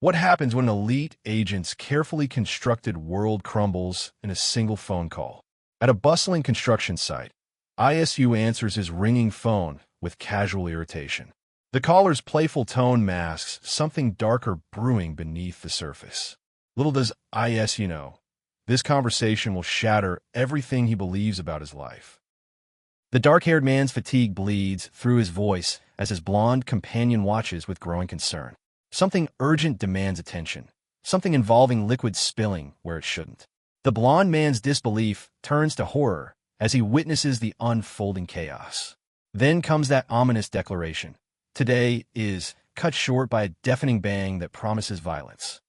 What happens when an elite agent's carefully constructed world crumbles in a single phone call? At a bustling construction site, Isu answers his ringing phone with casual irritation. The caller's playful tone masks something darker brewing beneath the surface. Little does Isu know, this conversation will shatter everything he believes about his life. The dark-haired man's fatigue bleeds through his voice as his blonde companion watches with growing concern. Something urgent demands attention, something involving liquid spilling where it shouldn't. The blonde man's disbelief turns to horror as he witnesses the unfolding chaos. Then comes that ominous declaration. Today is cut short by a deafening bang that promises violence.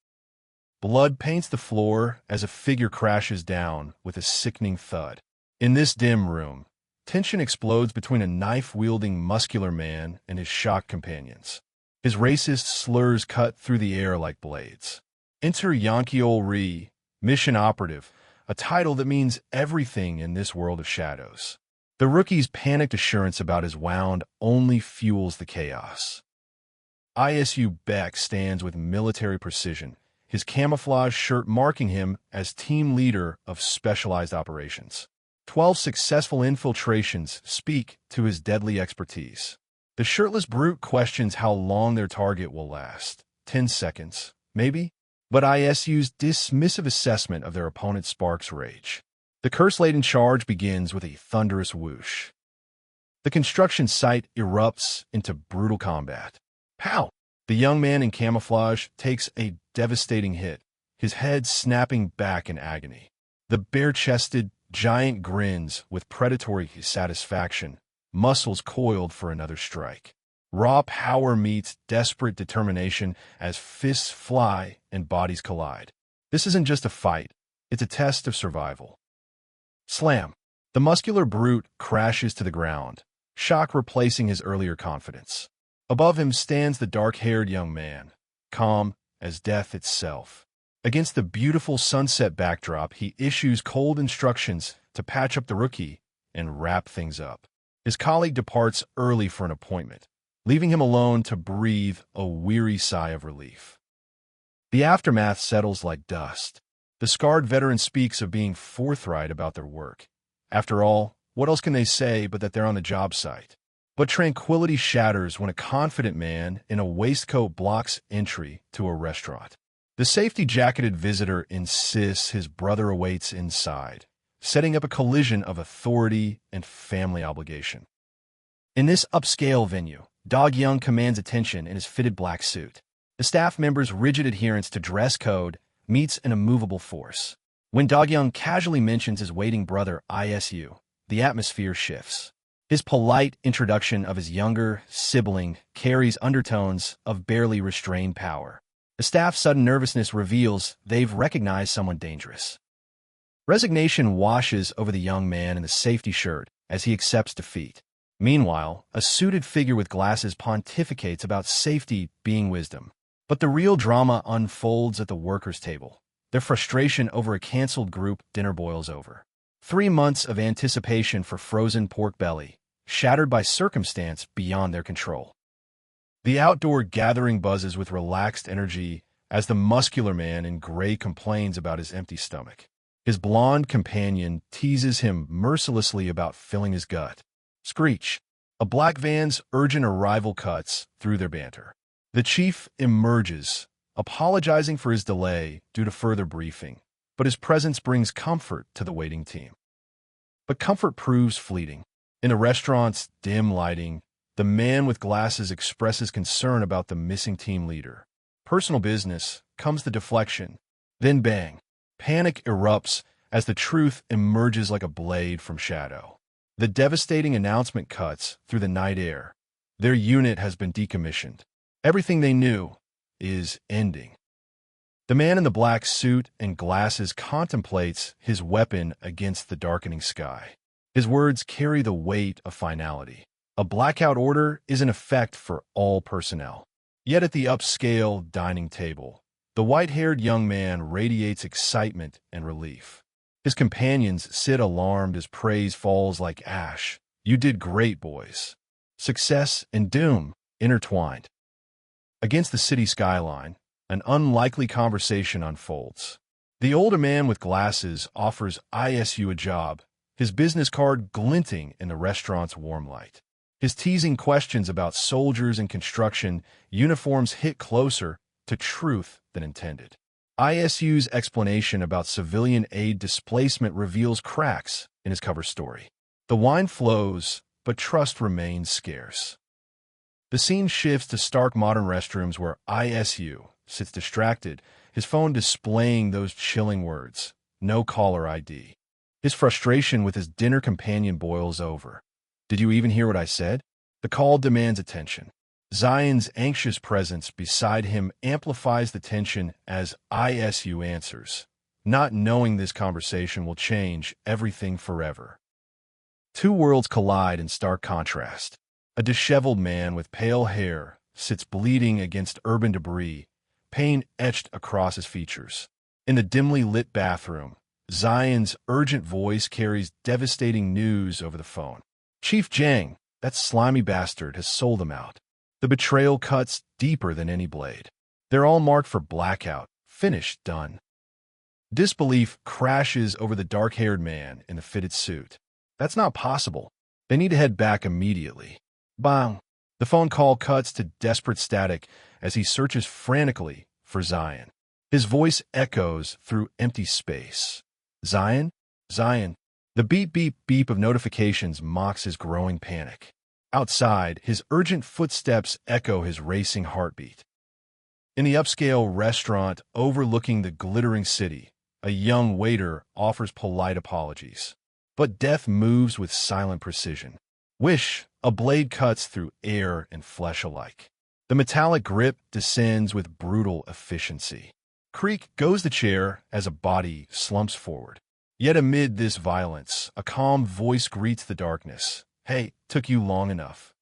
Blood paints the floor as a figure crashes down with a sickening thud. In this dim room, tension explodes between a knife-wielding muscular man and his shocked companions. His racist slurs cut through the air like blades. Enter Yankiol Ri, Mission Operative, a title that means everything in this world of shadows. The rookie's panicked assurance about his wound only fuels the chaos. Isu Baek stands with military precision, his camouflage shirt marking him as team leader of specialized operations. 12 successful infiltrations speak to his deadly expertise. The shirtless brute questions how long their target will last. 10 seconds, maybe? But Isu's dismissive assessment of their opponent sparks rage. The curse-laden charge begins with a thunderous whoosh. The construction site erupts into brutal combat. Pow! The young man in camouflage takes a devastating hit, his head snapping back in agony. The bare-chested giant grins with predatory satisfaction, muscles coiled for another strike. Raw power meets desperate determination as fists fly and bodies collide. This isn't just a fight, it's a test of survival. Slam! The muscular brute crashes to the ground, shock replacing his earlier confidence. Above him stands the dark-haired young man, calm as death itself. Against the beautiful sunset backdrop, he issues cold instructions to patch up the rookie and wrap things up. His colleague departs early for an appointment, leaving him alone to breathe a weary sigh of relief. The aftermath settles like dust. The scarred veteran speaks of being forthright about their work. After all, what else can they say but that they're on the job site? But tranquility shatters when a confident man in a waistcoat blocks entry to a restaurant. The safety-jacketed visitor insists his brother awaits inside, setting up a collision of authority and family obligation. In this upscale venue, Dog Young commands attention in his fitted black suit. The staff member's rigid adherence to dress code meets an immovable force. When Dog Young casually mentions his waiting brother Isu, the atmosphere shifts. His polite introduction of his younger sibling carries undertones of barely restrained power. The staff's sudden nervousness reveals they've recognized someone dangerous. Resignation washes over the young man in the safety shirt as he accepts defeat. Meanwhile, a suited figure with glasses pontificates about safety being wisdom. But the real drama unfolds at the workers' table. Their frustration over a canceled group dinner boils over. 3 months of anticipation for frozen pork belly, shattered by circumstance beyond their control. The outdoor gathering buzzes with relaxed energy as the muscular man in gray complains about his empty stomach. His blonde companion teases him mercilessly about filling his gut. Screech! A black van's urgent arrival cuts through their banter. The chief emerges, apologizing for his delay due to further briefing, but his presence brings comfort to the waiting team. But comfort proves fleeting. In the restaurant's dim lighting, the man with glasses expresses concern about the missing team leader. Personal business comes the deflection. Then bang! Panic erupts as the truth emerges like a blade from shadow. The devastating announcement cuts through the night air. Their unit has been decommissioned. Everything they knew is ending. The man in the black suit and glasses contemplates his weapon against the darkening sky. His words carry the weight of finality. A blackout order is in effect for all personnel. Yet at the upscale dining table, the white-haired young man radiates excitement and relief. His companions sit alarmed as praise falls like ash. You did great, boys. Success and doom intertwined. Against the city skyline, An unlikely conversation unfolds. The older man with glasses offers Isu a job, his business card glinting in the restaurant's warm light. His teasing questions about soldiers and construction uniforms hit closer to truth than intended. Isu's explanation about civilian aid displacement reveals cracks in his cover story. The wine flows, but trust remains scarce. The scene shifts to stark modern restrooms where Isu sits distracted, his phone displaying those chilling words, "No caller ID." His frustration with his dinner companion boils over. "Did you even hear what I said?" The call demands attention. Zion's anxious presence beside him amplifies the tension as Isu answers, not knowing this conversation will change everything forever. Two worlds collide in stark contrast. A disheveled man with pale hair sits bleeding against urban debris, pain etched across his features. In the dimly lit bathroom, Zion's urgent voice carries devastating news over the phone. "Chief Jang, that slimy bastard, has sold them out." The betrayal cuts deeper than any blade. They're all marked for blackout, finished, done. Disbelief crashes over the dark-haired man in the fitted suit. That's not possible. They need to head back immediately. Bang! The phone call cuts to desperate static as he searches frantically for Zion. His voice echoes through empty space. "Zion? Zion." The beep, beep, beep of notifications mocks his growing panic. Outside, his urgent footsteps echo his racing heartbeat. In the upscale restaurant overlooking the glittering city, a young waiter offers polite apologies. But death moves with silent precision. Wish, a blade cuts through air and flesh alike. The metallic grip descends with brutal efficiency. Creak goes the chair as a body slumps forward. Yet amid this violence, a calm voice greets the darkness. "Hey, took you long enough."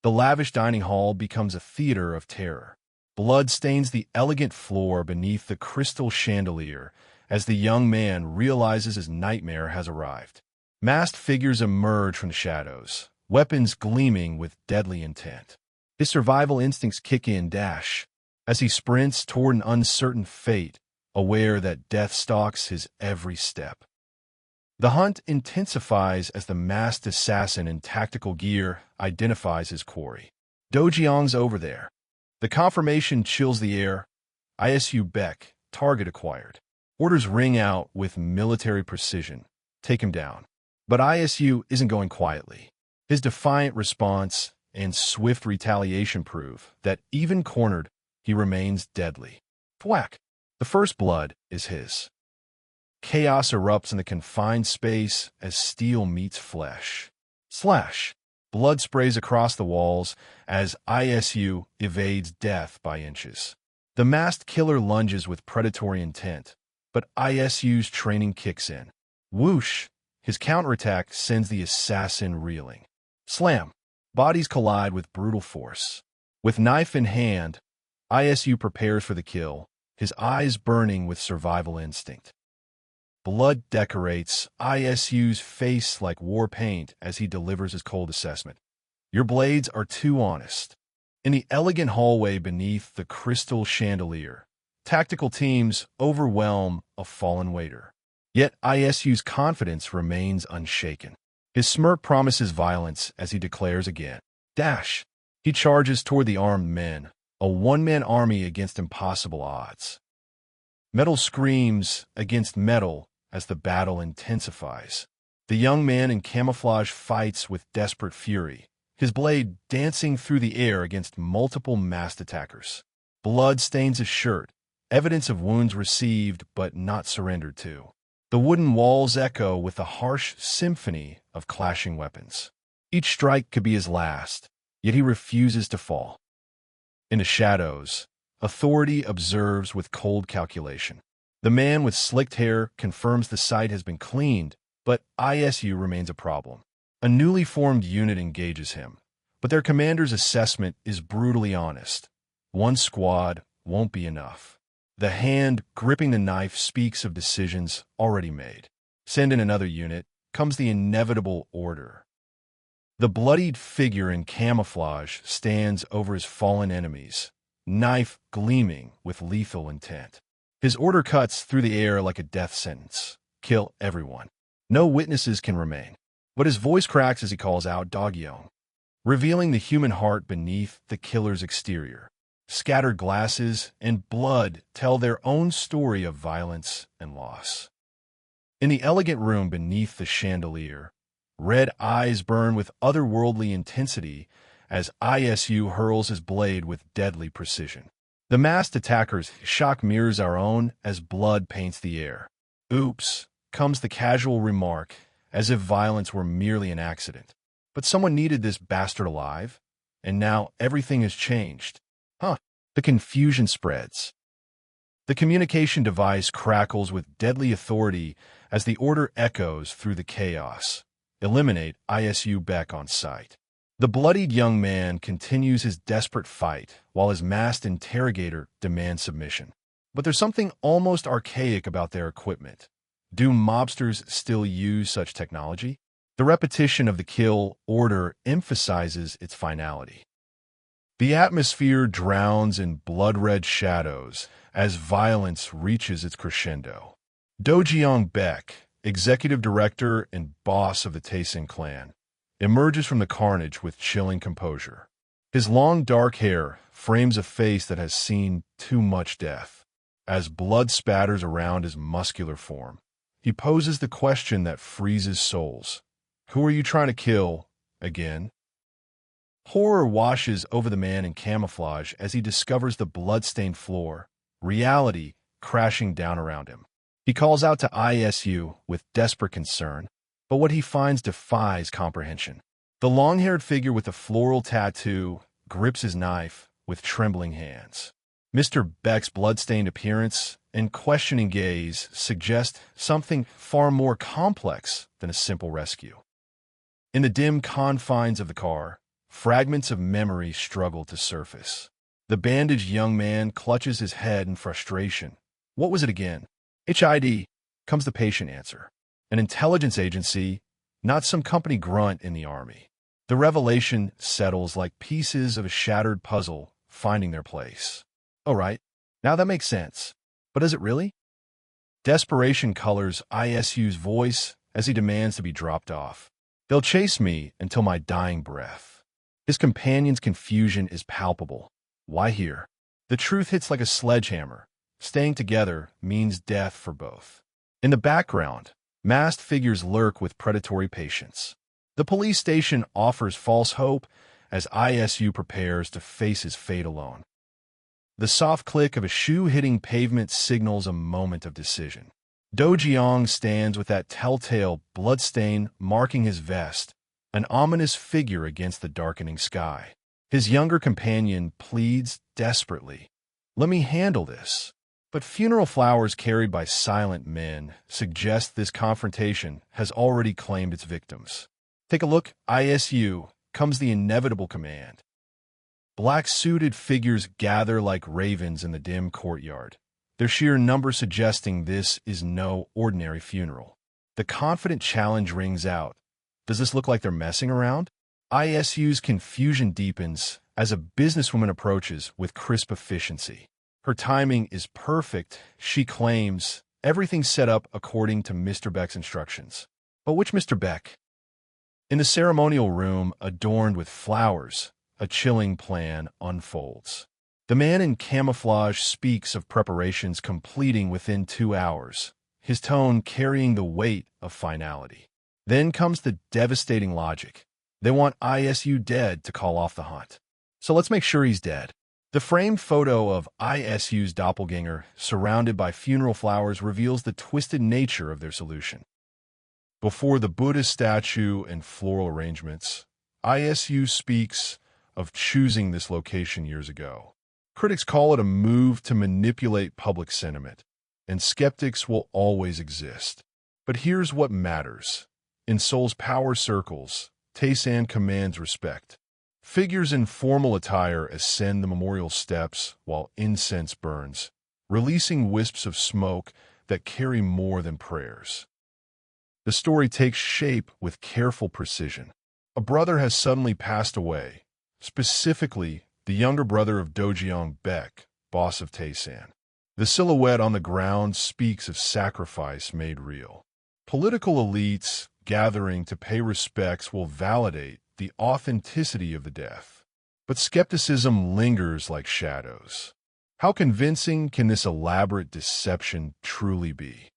The lavish dining hall becomes a theater of terror. Blood stains the elegant floor beneath the crystal chandelier as the young man realizes his nightmare has arrived. Masked figures emerge from the shadows, weapons gleaming with deadly intent. His survival instincts kick in dash as he sprints toward an uncertain fate, aware that death stalks his every step. The hunt intensifies as the masked assassin in tactical gear identifies his quarry. Dojiang's over there. The confirmation chills the air. Isu Baek, target acquired. Orders ring out with military precision. Take him down. But Isu isn't going quietly. His defiant response and swift retaliation prove that even cornered, he remains deadly. Thwack! The first blood is his. Chaos erupts in the confined space as steel meets flesh. Slash! Blood sprays across the walls as Isu evades death by inches. The masked killer lunges with predatory intent, but Isu's training kicks in. Whoosh! His counterattack sends the assassin reeling. Slam! Bodies collide with brutal force. With knife in hand, Isu prepares for the kill, his eyes burning with survival instinct. Blood decorates Isu's face like war paint as he delivers his cold assessment. "Your blades are too honest." In the elegant hallway beneath the crystal chandelier, tactical teams overwhelm a fallen waiter. Yet Isu's confidence remains unshaken. His smirk promises violence as he declares again. Dash! He charges toward the armed men, a one-man army against impossible odds. Metal screams against metal as the battle intensifies. The young man in camouflage fights with desperate fury, his blade dancing through the air against multiple masked attackers. Blood stains his shirt, evidence of wounds received but not surrendered to. The wooden walls echo with a harsh symphony of clashing weapons. Each strike could be his last, yet he refuses to fall. In the shadows, authority observes with cold calculation. The man with slicked hair confirms the site has been cleaned, but Isu remains a problem. A newly formed unit engages him, but their commander's assessment is brutally honest. One squad won't be enough. The hand gripping the knife speaks of decisions already made. Send in another unit, comes the inevitable order. The bloodied figure in camouflage stands over his fallen enemies, knife gleaming with lethal intent. His order cuts through the air like a death sentence. Kill everyone. No witnesses can remain. But his voice cracks as he calls out Dog Yeong, revealing the human heart beneath the killer's exterior. Scattered glasses and blood tell their own story of violence and loss. In the elegant room beneath the chandelier, red eyes burn with otherworldly intensity as Isu hurls his blade with deadly precision. The masked attacker's shock mirrors our own as blood paints the air. Oops, comes the casual remark, as if violence were merely an accident. But someone needed this bastard alive, and now everything has changed. The confusion spreads. The communication device crackles with deadly authority as the order echoes through the chaos. Eliminate Isu Baek on sight. The bloodied young man continues his desperate fight while his masked interrogator demands submission. But there's something almost archaic about their equipment. Do mobsters still use such technology? The repetition of the kill order emphasizes its finality. The atmosphere drowns in blood-red shadows as violence reaches its crescendo. Dojeong Baek, executive director and boss of the Taesin clan, emerges from the carnage with chilling composure. His long dark hair frames a face that has seen too much death. As blood spatters around his muscular form, he poses the question that freezes souls. Who are you trying to kill, again? Horror washes over the man in camouflage as he discovers the blood-stained floor, reality crashing down around him. He calls out to Isu with desperate concern, but what he finds defies comprehension. The long-haired figure with the floral tattoo grips his knife with trembling hands. Mr. Baek's blood-stained appearance and questioning gaze suggest something far more complex than a simple rescue. In the dim confines of the car, fragments of memory struggle to surface. The bandaged young man clutches his head in frustration. What was it again? HID, comes the patient answer. An intelligence agency, not some company grunt in the army. The revelation settles like pieces of a shattered puzzle finding their place. All right, now that makes sense. But does it really? Desperation colors Isu's voice as he demands to be dropped off. They'll chase me until my dying breath. His companion's confusion is palpable. Why here? The truth hits like a sledgehammer. Staying together means death for both. In the background, masked figures lurk with predatory patience. The police station offers false hope as Isu prepares to face his fate alone. The soft click of a shoe hitting pavement signals a moment of decision. Dojeong stands with that telltale bloodstain marking his vest, an ominous figure against the darkening sky. His younger companion pleads desperately, "Let me handle this." But funeral flowers carried by silent men suggest this confrontation has already claimed its victims. Take a look, Isu, comes the inevitable command. Black-suited figures gather like ravens in the dim courtyard, their sheer number suggesting this is no ordinary funeral. The confident challenge rings out. Does this look like they're messing around? Isu's confusion deepens as a businesswoman approaches with crisp efficiency. Her timing is perfect, she claims, everything set up according to Mr. Baek's instructions. But which Mr. Baek? In the ceremonial room, adorned with flowers, a chilling plan unfolds. The man in camouflage speaks of preparations completing within 2 hours, his tone carrying the weight of finality. Then comes the devastating logic. They want Isu dead to call off the hunt. So let's make sure he's dead. The framed photo of Isu's doppelganger, surrounded by funeral flowers, reveals the twisted nature of their solution. Before the Buddha statue and floral arrangements, Isu speaks of choosing this location years ago. Critics call it a move to manipulate public sentiment, and skeptics will always exist. But here's what matters. In Seoul's power circles, Taesan commands respect. Figures in formal attire ascend the memorial steps while incense burns, releasing wisps of smoke that carry more than prayers. The story takes shape with careful precision. A brother has suddenly passed away, specifically the younger brother of Isu Baek, boss of Taesan. The silhouette on the ground speaks of sacrifice made real. Political elites gathering to pay respects will validate the authenticity of the death. But skepticism lingers like shadows. How convincing can this elaborate deception truly be?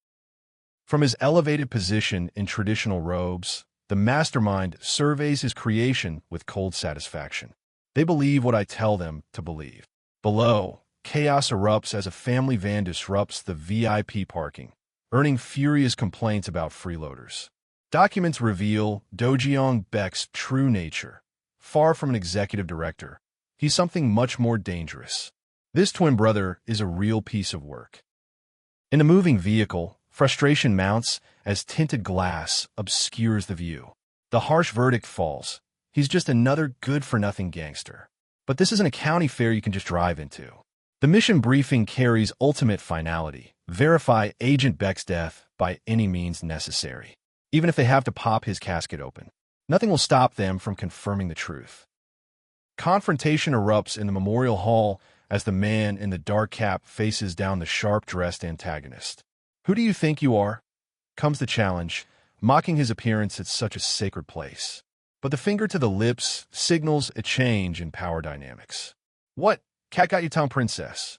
From his elevated position in traditional robes, the mastermind surveys his creation with cold satisfaction. They believe what I tell them to believe. Below, chaos erupts as a family van disrupts the VIP parking, earning furious complaints about freeloaders. Documents reveal Isu Baek's true nature. Far from an executive director, he's something much more dangerous. This twin brother is a real piece of work. In the moving vehicle, frustration mounts as tinted glass obscures the view. The harsh verdict falls. He's just another good-for-nothing gangster. But this isn't a county fair you can just drive into. The mission briefing carries ultimate finality. Verify Agent Baek's death by any means necessary. Even if they have to pop his casket open. Nothing will stop them from confirming the truth. Confrontation erupts in the memorial hall as the man in the dark cap faces down the sharp-dressed antagonist. "Who do you think you are?" comes the challenge, mocking his appearance at such a sacred place. But the finger to the lips signals a change in power dynamics. "What? Cat got your tongue, princess?"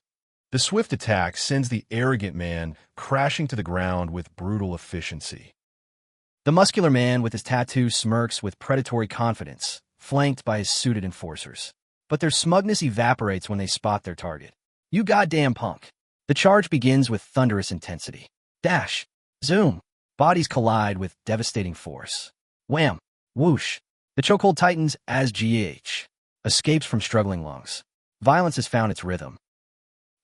The swift attack sends the arrogant man crashing to the ground with brutal efficiency. The muscular man with his tattoo smirks with predatory confidence, flanked by his suited enforcers. But their smugness evaporates when they spot their target. "You goddamn punk." The charge begins with thunderous intensity. Dash. Zoom. Bodies collide with devastating force. Wham. Whoosh. The chokehold tightens as GH escapes from struggling lungs. Violence has found its rhythm.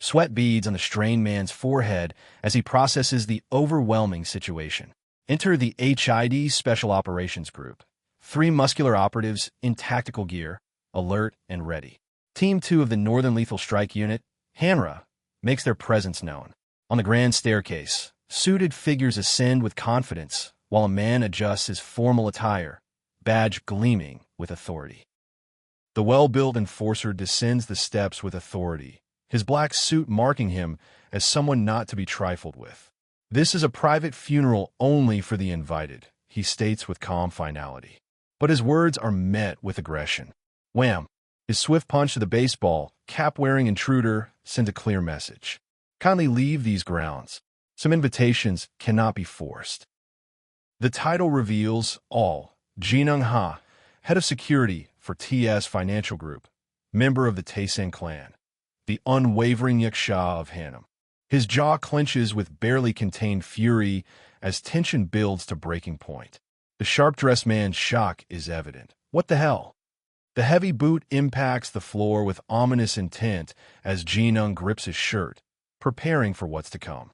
Sweat beads on the strained man's forehead as he processes the overwhelming situation. Enter the HID Special Operations Group. 3 muscular operatives in tactical gear, alert and ready. Team 2 of the Northern Lethal Strike Unit, Manhwa, makes their presence known. On the grand staircase, suited figures ascend with confidence, while a man adjusts his formal attire, badge gleaming with authority. The well-built enforcer descends the steps with authority, his black suit marking him as someone not to be trifled with. "This is a private funeral only for the invited," he states with calm finality. But his words are met with aggression. Wham! His swift punch to the baseball, cap-wearing intruder sends a clear message. Kindly leave these grounds. Some invitations cannot be forced. The title reveals all. Jinung Ha, head of security for TS Financial Group, member of the Taesan clan, the unwavering Yaksha of Hanam. His jaw clenches with barely contained fury as tension builds to breaking point. The sharp-dressed man's shock is evident. What the hell? The heavy boot impacts the floor with ominous intent as Jinung grips his shirt, preparing for what's to come.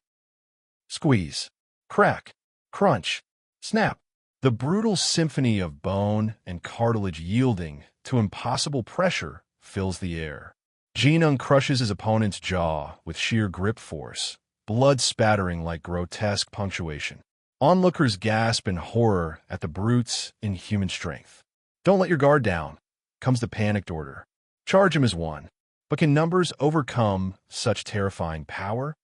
Squeeze. Crack. Crunch. Snap. The brutal symphony of bone and cartilage yielding to impossible pressure fills the air. Jinung crushes his opponent's jaw with sheer grip force, blood spattering like grotesque punctuation. Onlookers gasp in horror at the brute's inhuman strength. "Don't let your guard down," comes the panicked order. Charge him as one. But can numbers overcome such terrifying power?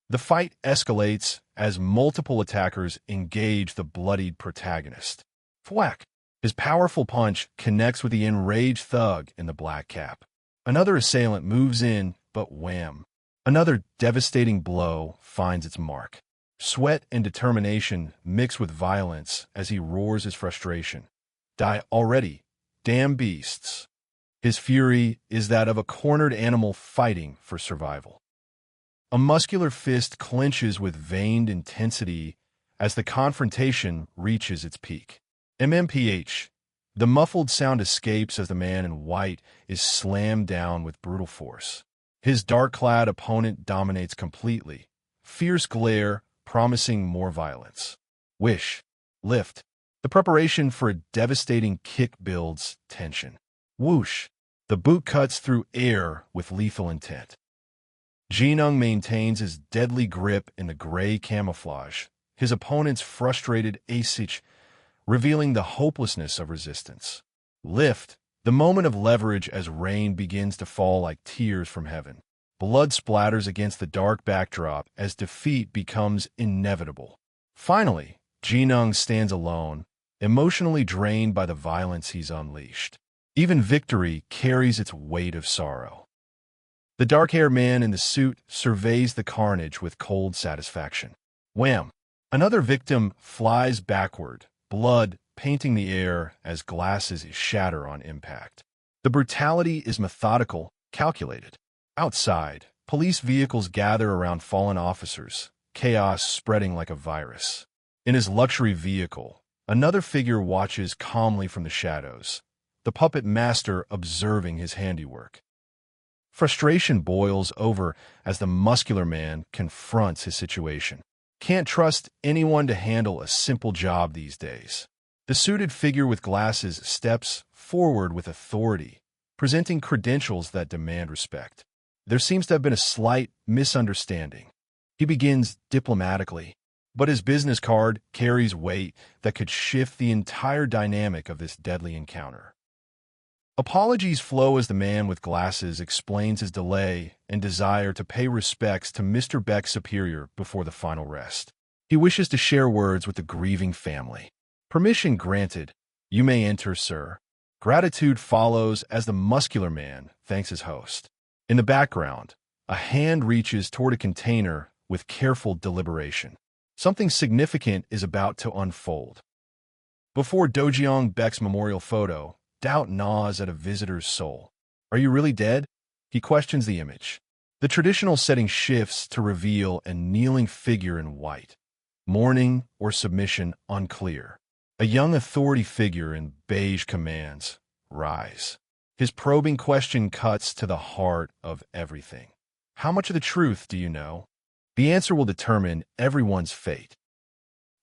The fight escalates as multiple attackers engage the bloodied protagonist. Thwack! His powerful punch connects with the enraged thug in the black cap. Another assailant moves in, but wham! Another devastating blow finds its mark. Sweat and determination mix with violence as he roars his frustration. "Die already, damn beasts." His fury is that of a cornered animal fighting for survival. A muscular fist clenches with veined intensity as the confrontation reaches its peak. MMPH. The muffled sound escapes as the man in white is slammed down with brutal force. His dark-clad opponent dominates completely. Fierce glare, promising more violence. Wish. Lift. The preparation for a devastating kick builds tension. Whoosh. The boot cuts through air with lethal intent. Jinung maintains his deadly grip in the gray camouflage, his opponent's frustrated asich revealing the hopelessness of resistance. Lift. The moment of leverage as rain begins to fall like tears from heaven. Blood splatters against the dark backdrop as defeat becomes inevitable. Finally, Jinung stands alone, emotionally drained by the violence he's unleashed. Even victory carries its weight of sorrow. The dark-haired man in the suit surveys the carnage with cold satisfaction. Wham! Another victim flies backward, blood painting the air as glasses shatter on impact. The brutality is methodical, calculated. Outside, police vehicles gather around fallen officers, chaos spreading like a virus. In his luxury vehicle, another figure watches calmly from the shadows, the puppet master observing his handiwork. Frustration boils over as the muscular man confronts his situation. Can't trust anyone to handle a simple job these days. The suited figure with glasses steps forward with authority, presenting credentials that demand respect. There seems to have been a slight misunderstanding. He begins diplomatically, but his business card carries weight that could shift the entire dynamic of this deadly encounter. Apologies flow as the man with glasses explains his delay and desire to pay respects to Mr. Baek's superior before the final rest. He wishes to share words with the grieving family. Permission granted. You may enter, sir. Gratitude follows as the muscular man thanks his host. In the background, a hand reaches toward a container with careful deliberation. Something significant is about to unfold. Before Dojeong Baek's memorial photo, doubt gnaws at a visitor's soul. Are you really dead? He questions the image. The traditional setting shifts to reveal a kneeling figure in white. Mourning or submission unclear. A young authority figure in beige commands, rise. His probing question cuts to the heart of everything. How much of the truth do you know? The answer will determine everyone's fate.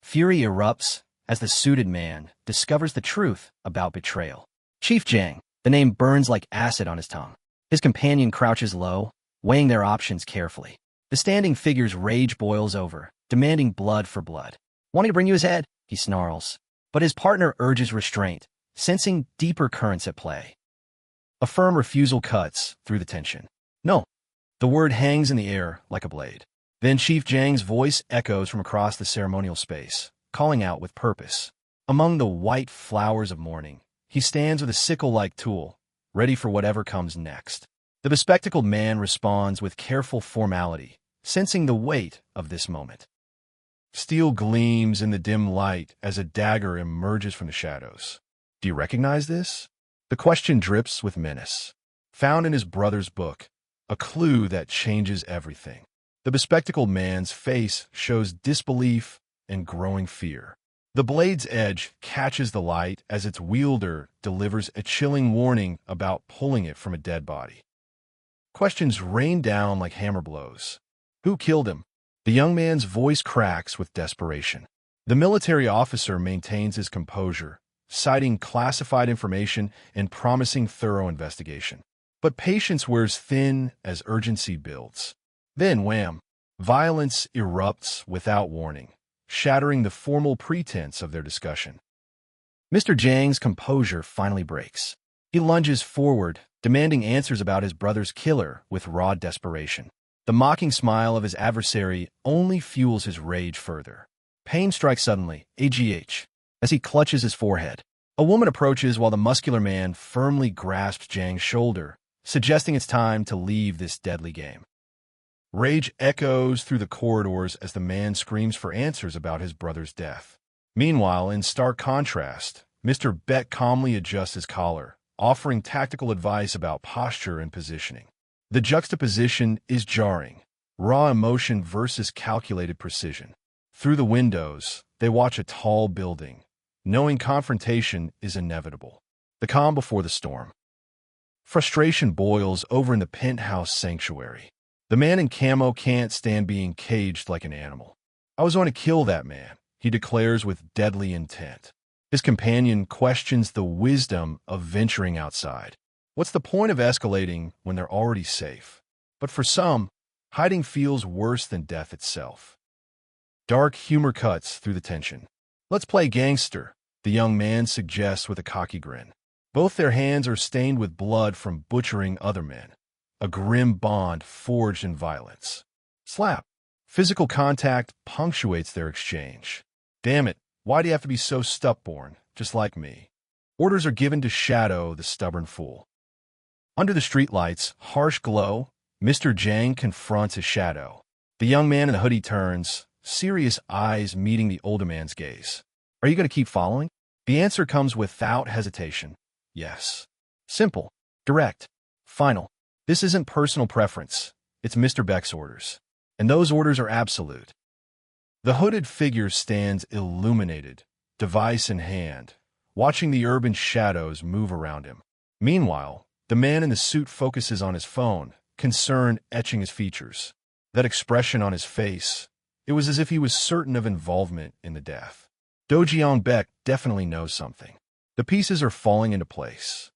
Fury erupts as the suited man discovers the truth about betrayal. Chief Jang, the name burns like acid on his tongue. His companion crouches low, weighing their options carefully. The standing figure's rage boils over, demanding blood for blood. Wanting to bring you his head, he snarls. But his partner urges restraint, sensing deeper currents at play. A firm refusal cuts through the tension. No. The word hangs in the air like a blade. Then Chief Jang's voice echoes from across the ceremonial space, calling out with purpose. Among the white flowers of mourning, he stands with a sickle-like tool, ready for whatever comes next. The bespectacled man responds with careful formality, sensing the weight of this moment. Steel gleams in the dim light as a dagger emerges from the shadows. Do you recognize this? The question drips with menace. Found in his brother's book, a clue that changes everything. The bespectacled man's face shows disbelief and growing fear. The blade's edge catches the light as its wielder delivers a chilling warning about pulling it from a dead body. Questions rain down like hammer blows. Who killed him? The young man's voice cracks with desperation. The military officer maintains his composure, citing classified information and promising thorough investigation. But patience wears thin as urgency builds. Then, wham! Violence erupts without warning, shattering the formal pretense of their discussion. Mr. Jang's composure finally breaks. He lunges forward, demanding answers about his brother's killer with raw desperation. The mocking smile of his adversary only fuels his rage further. Pain strikes suddenly, as he clutches his forehead. A woman approaches while the muscular man firmly grasps Jang's shoulder, suggesting it's time to leave this deadly game. Rage echoes through the corridors as the man screams for answers about his brother's death. Meanwhile, in stark contrast, Mr. Baek calmly adjusts his collar, offering tactical advice about posture and positioning. The juxtaposition is jarring, raw emotion versus calculated precision. Through the windows, they watch a tall building, knowing confrontation is inevitable. The calm before the storm. Frustration boils over in the penthouse sanctuary. The man in camo can't stand being caged like an animal. I was going to kill that man, he declares with deadly intent. His companion questions the wisdom of venturing outside. What's the point of escalating when they're already safe? But for some, hiding feels worse than death itself. Dark humor cuts through the tension. Let's play gangster, the young man suggests with a cocky grin. Both their hands are stained with blood from butchering other men, a grim bond forged in violence. Slap. Physical contact punctuates their exchange. Damn it, why do you have to be so stubborn, just like me? Orders are given to Shadow, the stubborn fool. Under the streetlights, harsh glow, Mr. Jang confronts his shadow. The young man in the hoodie turns, serious eyes meeting the older man's gaze. Are you going to keep following? The answer comes without hesitation. Yes. Simple. Direct. Final. This isn't personal preference. It's Mr. Baek's orders. And those orders are absolute. The hooded figure stands illuminated, device in hand, watching the urban shadows move around him. Meanwhile, the man in the suit focuses on his phone, concern etching his features. That expression on his face, it was as if he was certain of involvement in the death. Do-jeon Baek definitely knows something. The pieces are falling into place.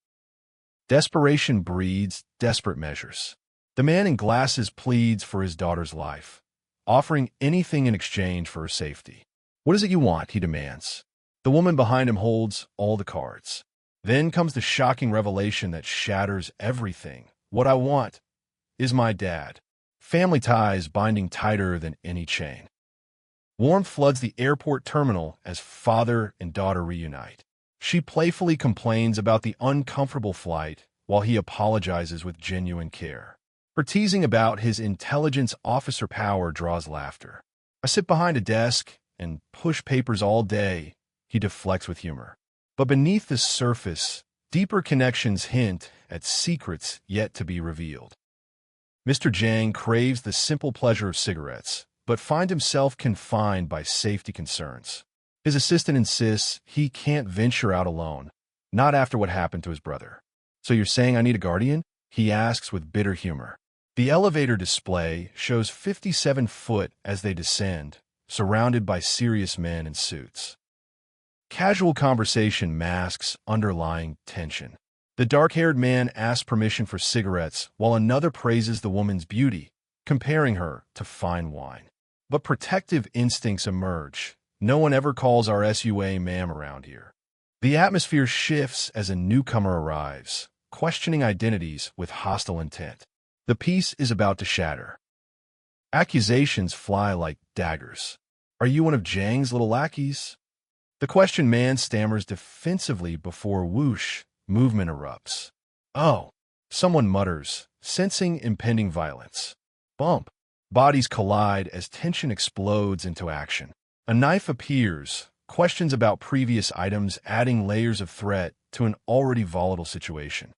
Desperation breeds desperate measures. The man in glasses pleads for his daughter's life, offering anything in exchange for her safety. What is it you want, he demands. The woman behind him holds all the cards. Then comes the shocking revelation that shatters everything. What I want is my dad. Family ties binding tighter than any chain. Warmth floods the airport terminal as father and daughter reunite. She playfully complains about the uncomfortable flight while he apologizes with genuine care. Her teasing about his intelligence officer power draws laughter. I sit behind a desk and push papers all day, he deflects with humor. But beneath the surface, deeper connections hint at secrets yet to be revealed. Mr. Jang craves the simple pleasure of cigarettes, but finds himself confined by safety concerns. His assistant insists he can't venture out alone, not after what happened to his brother. So you're saying I need a guardian? He asks with bitter humor. The elevator display shows 57 foot as they descend, surrounded by serious men in suits. Casual conversation masks underlying tension. The dark-haired man asks permission for cigarettes while another praises the woman's beauty, comparing her to fine wine. But protective instincts emerge. No one ever calls our SUA ma'am around here. The atmosphere shifts as a newcomer arrives, questioning identities with hostile intent. The piece is about to shatter. Accusations fly like daggers. Are you one of Jang's little lackeys? The questioned man stammers defensively before whoosh, movement erupts. Oh, someone mutters, sensing impending violence. Bump. Bodies collide as tension explodes into action. A knife appears, questions about previous items adding layers of threat to an already volatile situation.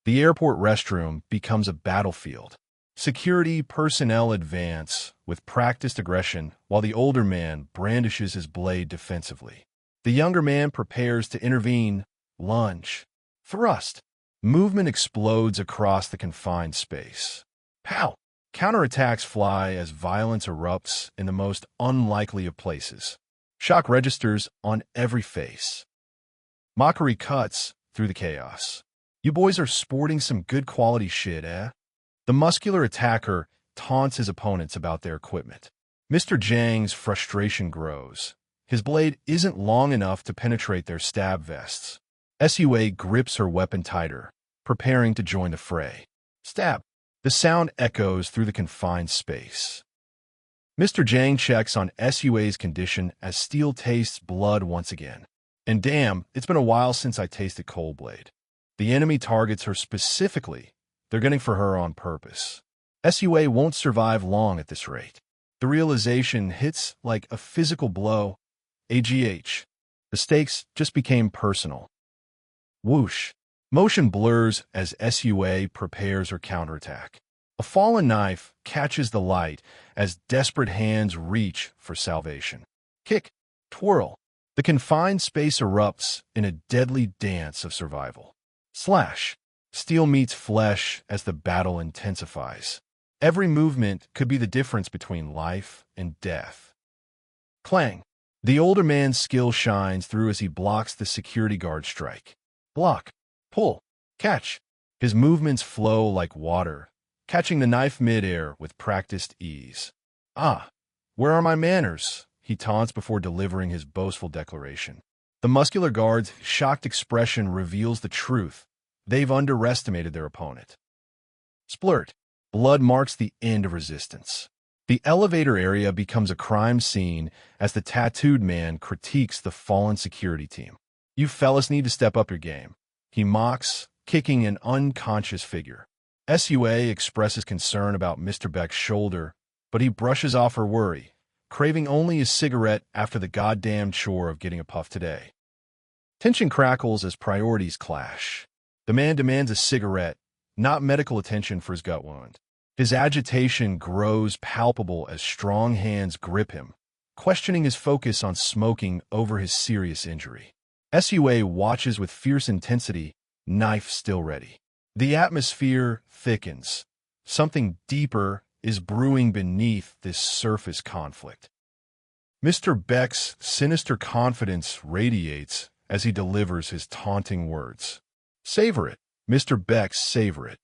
The airport restroom becomes a battlefield. Security personnel advance with practiced aggression while the older man brandishes his blade defensively. The younger man prepares to intervene, lunge, thrust. Movement explodes across the confined space. Pow! Counterattacks fly as violence erupts in the most unlikely of places. Shock registers on every face. Mockery cuts through the chaos. You boys are sporting some good quality shit, eh? The muscular attacker taunts his opponents about their equipment. Mr. Jang's frustration grows. His blade isn't long enough to penetrate their stab vests. SUA grips her weapon tighter, preparing to join the fray. Stab. The sound echoes through the confined space. Mr. Jang checks on SUA's condition as steel tastes blood once again. And damn, it's been a while since I tasted cold blade. The enemy targets her specifically. They're gunning for her on purpose. SUA won't survive long at this rate. The realization hits like a physical blow. AGH. The stakes just became personal. Whoosh. Motion blurs as SUA prepares her counterattack. A fallen knife catches the light as desperate hands reach for salvation. Kick. Twirl. The confined space erupts in a deadly dance of survival. Slash. Steel meets flesh as the battle intensifies. Every movement could be the difference between life and death. Clang. The older man's skill shines through as he blocks the security guard strike. Block. Pull. Catch. His movements flow like water, catching the knife midair with practiced ease. Ah, where are my manners? He taunts before delivering his boastful declaration. The muscular guard's shocked expression reveals the truth. They've underestimated their opponent. Splurt. Blood marks the end of resistance. The elevator area becomes a crime scene as the tattooed man critiques the fallen security team. You fellas need to step up your game. He mocks, kicking an unconscious figure. Sua expresses concern about Mr. Baek's shoulder, but he brushes off her worry, craving only a cigarette after the goddamn chore of getting a puff today. Tension crackles as priorities clash. The man demands a cigarette, not medical attention for his gut wound. His agitation grows palpable as strong hands grip him, questioning his focus on smoking over his serious injury. Sua watches with fierce intensity, knife still ready. The atmosphere thickens. Something deeper is brewing beneath this surface conflict. Mr. Baek's sinister confidence radiates as he delivers his taunting words. Savor it, Mr. Baek, savor it.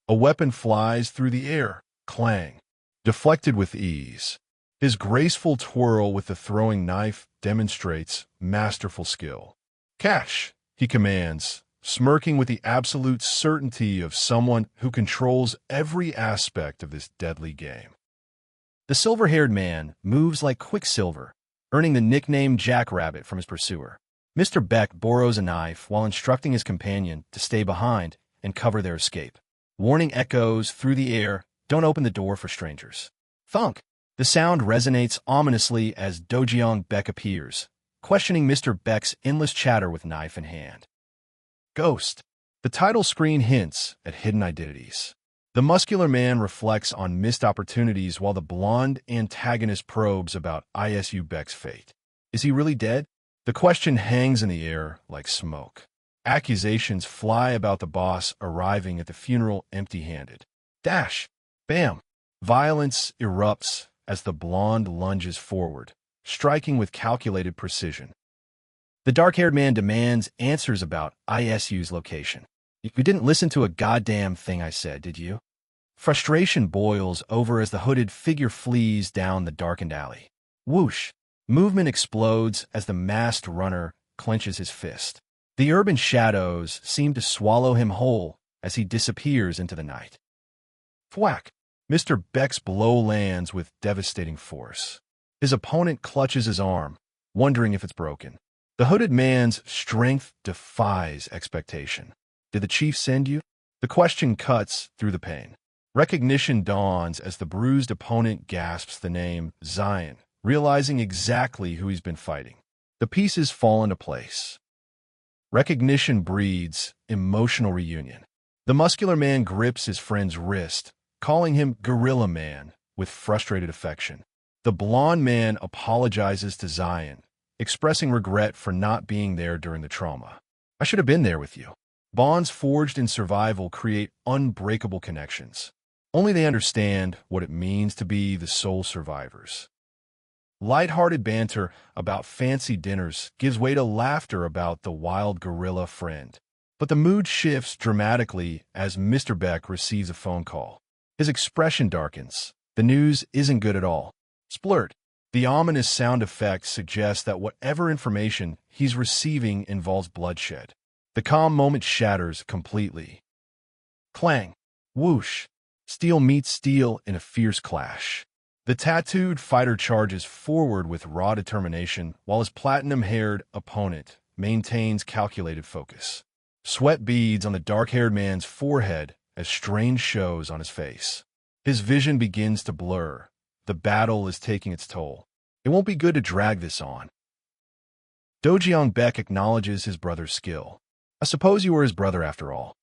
A weapon flies through the air, clang, deflected with ease. His graceful twirl with the throwing knife demonstrates masterful skill. Catch, he commands, smirking with the absolute certainty of someone who controls every aspect of this deadly game. The silver-haired man moves like Quicksilver, earning the nickname Jackrabbit from his pursuer. Mr. Baek borrows a knife while instructing his companion to stay behind and cover their escape. Warning echoes through the air, don't open the door for strangers. Thunk! The sound resonates ominously as Dojeong Baek appears, questioning Mr. Baek's endless chatter with knife in hand. Ghost. The title screen hints at hidden identities. The muscular man reflects on missed opportunities while the blonde antagonist probes about Isu Baek's fate. Is he really dead? The question hangs in the air like smoke. Accusations fly about the boss arriving at the funeral empty-handed. Dash! Bam! Violence erupts as the blonde lunges forward, striking with calculated precision. The dark-haired man demands answers about Isu's location. You didn't listen to a goddamn thing I said, did you? Frustration boils over as the hooded figure flees down the darkened alley. Whoosh! Movement explodes as the masked runner clenches his fist. The urban shadows seem to swallow him whole as he disappears into the night. Thwack! Mr. Baek's blow lands with devastating force. His opponent clutches his arm, wondering if it's broken. The hooded man's strength defies expectation. Did the chief send you? The question cuts through the pain. Recognition dawns as the bruised opponent gasps the name Zion, realizing exactly who he's been fighting. The pieces fall into place. Recognition breeds emotional reunion. The muscular man grips his friend's wrist, calling him Gorilla Man with frustrated affection. The blonde man apologizes to Zion, expressing regret for not being there during the trauma. I should have been there with you. Bonds forged in survival create unbreakable connections. Only they understand what it means to be the sole survivors. Light-hearted banter about fancy dinners gives way to laughter about the wild gorilla friend. But the mood shifts dramatically as Mr. Baek receives a phone call. His expression darkens. The news isn't good at all. Splurt. The ominous sound effect suggests that whatever information he's receiving involves bloodshed. The calm moment shatters completely. Clang. Whoosh. Steel meets steel in a fierce clash. The tattooed fighter charges forward with raw determination, while his platinum-haired opponent maintains calculated focus. Sweat beads on the dark-haired man's forehead as strange shows on his face. His vision begins to blur. The battle is taking its toll. It won't be good to drag this on. Dojeong Baek acknowledges his brother's skill. I suppose you were his brother after all.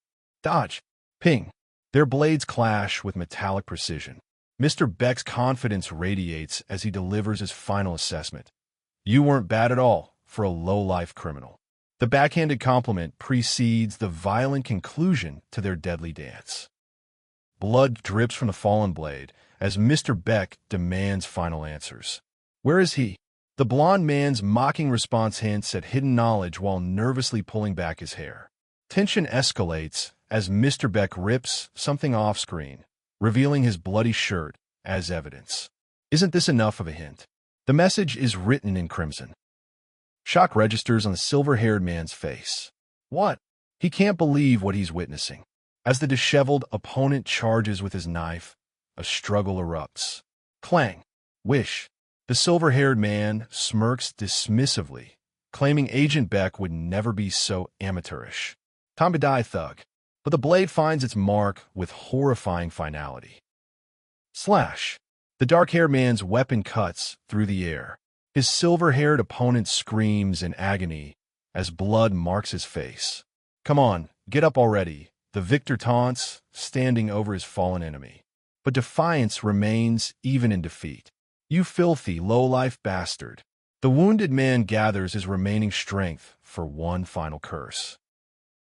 Dodge. Ping. Their blades clash with metallic precision. Mr. Baek's confidence radiates as he delivers his final assessment. You weren't bad at all for a low-life criminal. The backhanded compliment precedes the violent conclusion to their deadly dance. Blood drips from the fallen blade as Mr. Baek demands final answers. Where is he? The blond man's mocking response hints at hidden knowledge while nervously pulling back his hair. Tension escalates as Mr. Baek rips something off-screen, revealing his bloody shirt as evidence. Isn't this enough of a hint? The message is written in crimson. Shock registers on the silver-haired man's face. What? He can't believe what he's witnessing. As the disheveled opponent charges with his knife, a struggle erupts. Clang. Wish. The silver-haired man smirks dismissively, claiming Agent Baek would never be so amateurish. Time to die, thug. But the blade finds its mark with horrifying finality. Slash. The dark-haired man's weapon cuts through the air. His silver-haired opponent screams in agony as blood marks his face. Come on, get up already, the victor taunts, standing over his fallen enemy. But defiance remains even in defeat. You filthy, low-life bastard. The wounded man gathers his remaining strength for one final curse.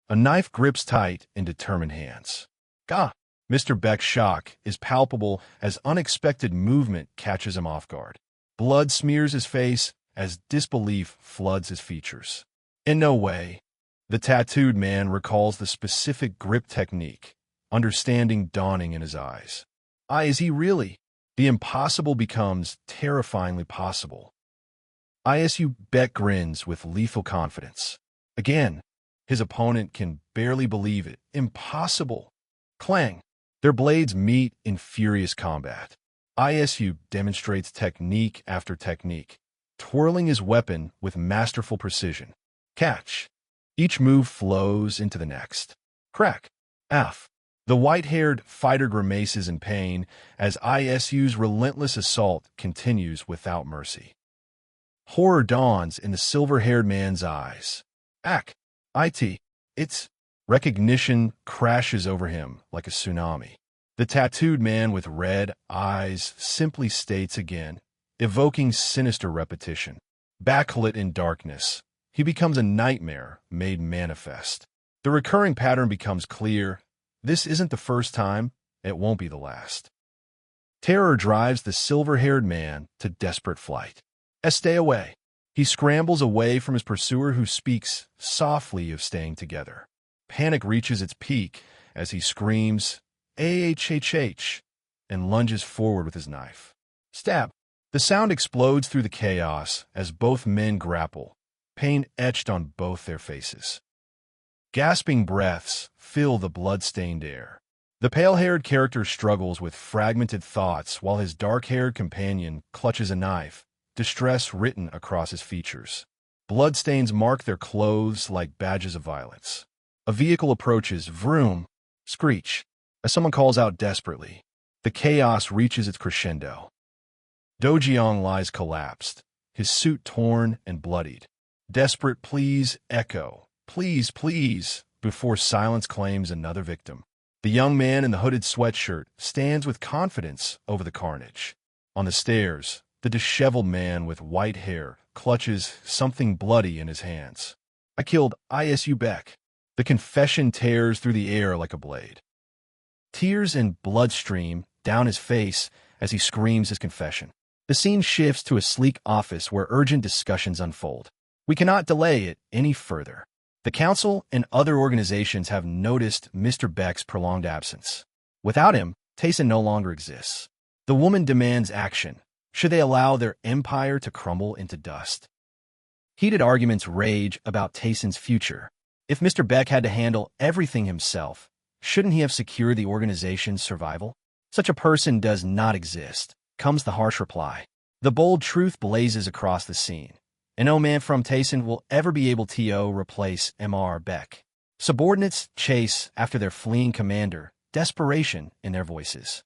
A knife grips tight in determined hands. Gah! Mr. Baek's shock is palpable as unexpected movement catches him off guard. Blood smears his face as disbelief floods his features. In no way. The tattooed man recalls the specific grip technique, understanding dawning in his eyes. Is he really? The impossible becomes terrifyingly possible. Isu Baek grins with lethal confidence. Again, his opponent can barely believe it. Impossible. Clang. Their blades meet in furious combat. Isu demonstrates technique after technique, twirling his weapon with masterful precision. Catch. Each move flows into the next. Crack. F. The white-haired fighter grimaces in pain as Isu's relentless assault continues without mercy. Horror dawns in the silver-haired man's eyes. It's... Recognition crashes over him like a tsunami. The tattooed man with red eyes simply states again, evoking sinister repetition. Backlit in darkness, he becomes a nightmare made manifest. The recurring pattern becomes clear. This isn't the first time, it won't be the last. Terror drives the silver-haired man to desperate flight. Stay away. He scrambles away from his pursuer who speaks softly of staying together. Panic reaches its peak as he screams, AHHH, and lunges forward with his knife. Stab. The sound explodes through the chaos as both men grapple, pain etched on both their faces. Gasping breaths fill the blood-stained air. The pale-haired character struggles with fragmented thoughts while his dark-haired companion clutches a knife, distress written across his features. Bloodstains mark their clothes like badges of violence. A vehicle approaches, vroom, screech, as someone calls out desperately. The chaos reaches its crescendo. Dojiang lies collapsed, his suit torn and bloodied. Desperate pleas echo, please, please, before silence claims another victim. The young man in the hooded sweatshirt stands with confidence over the carnage. On the stairs, the disheveled man with white hair clutches something bloody in his hands. I killed Isu Baek. The confession tears through the air like a blade. Tears and blood stream down his face as he screams his confession. The scene shifts to a sleek office where urgent discussions unfold. We cannot delay it any further. The council and other organizations have noticed Mr. Baek's prolonged absence. Without him, Tayson no longer exists. The woman demands action. Should they allow their empire to crumble into dust? Heated arguments rage about Tayson's future. If Mr. Baek had to handle everything himself, shouldn't he have secured the organization's survival? Such a person does not exist, comes the harsh reply. The bold truth blazes across the scene. And no man from Tayson will ever be able to replace Mr. Baek. Subordinates chase after their fleeing commander, desperation in their voices.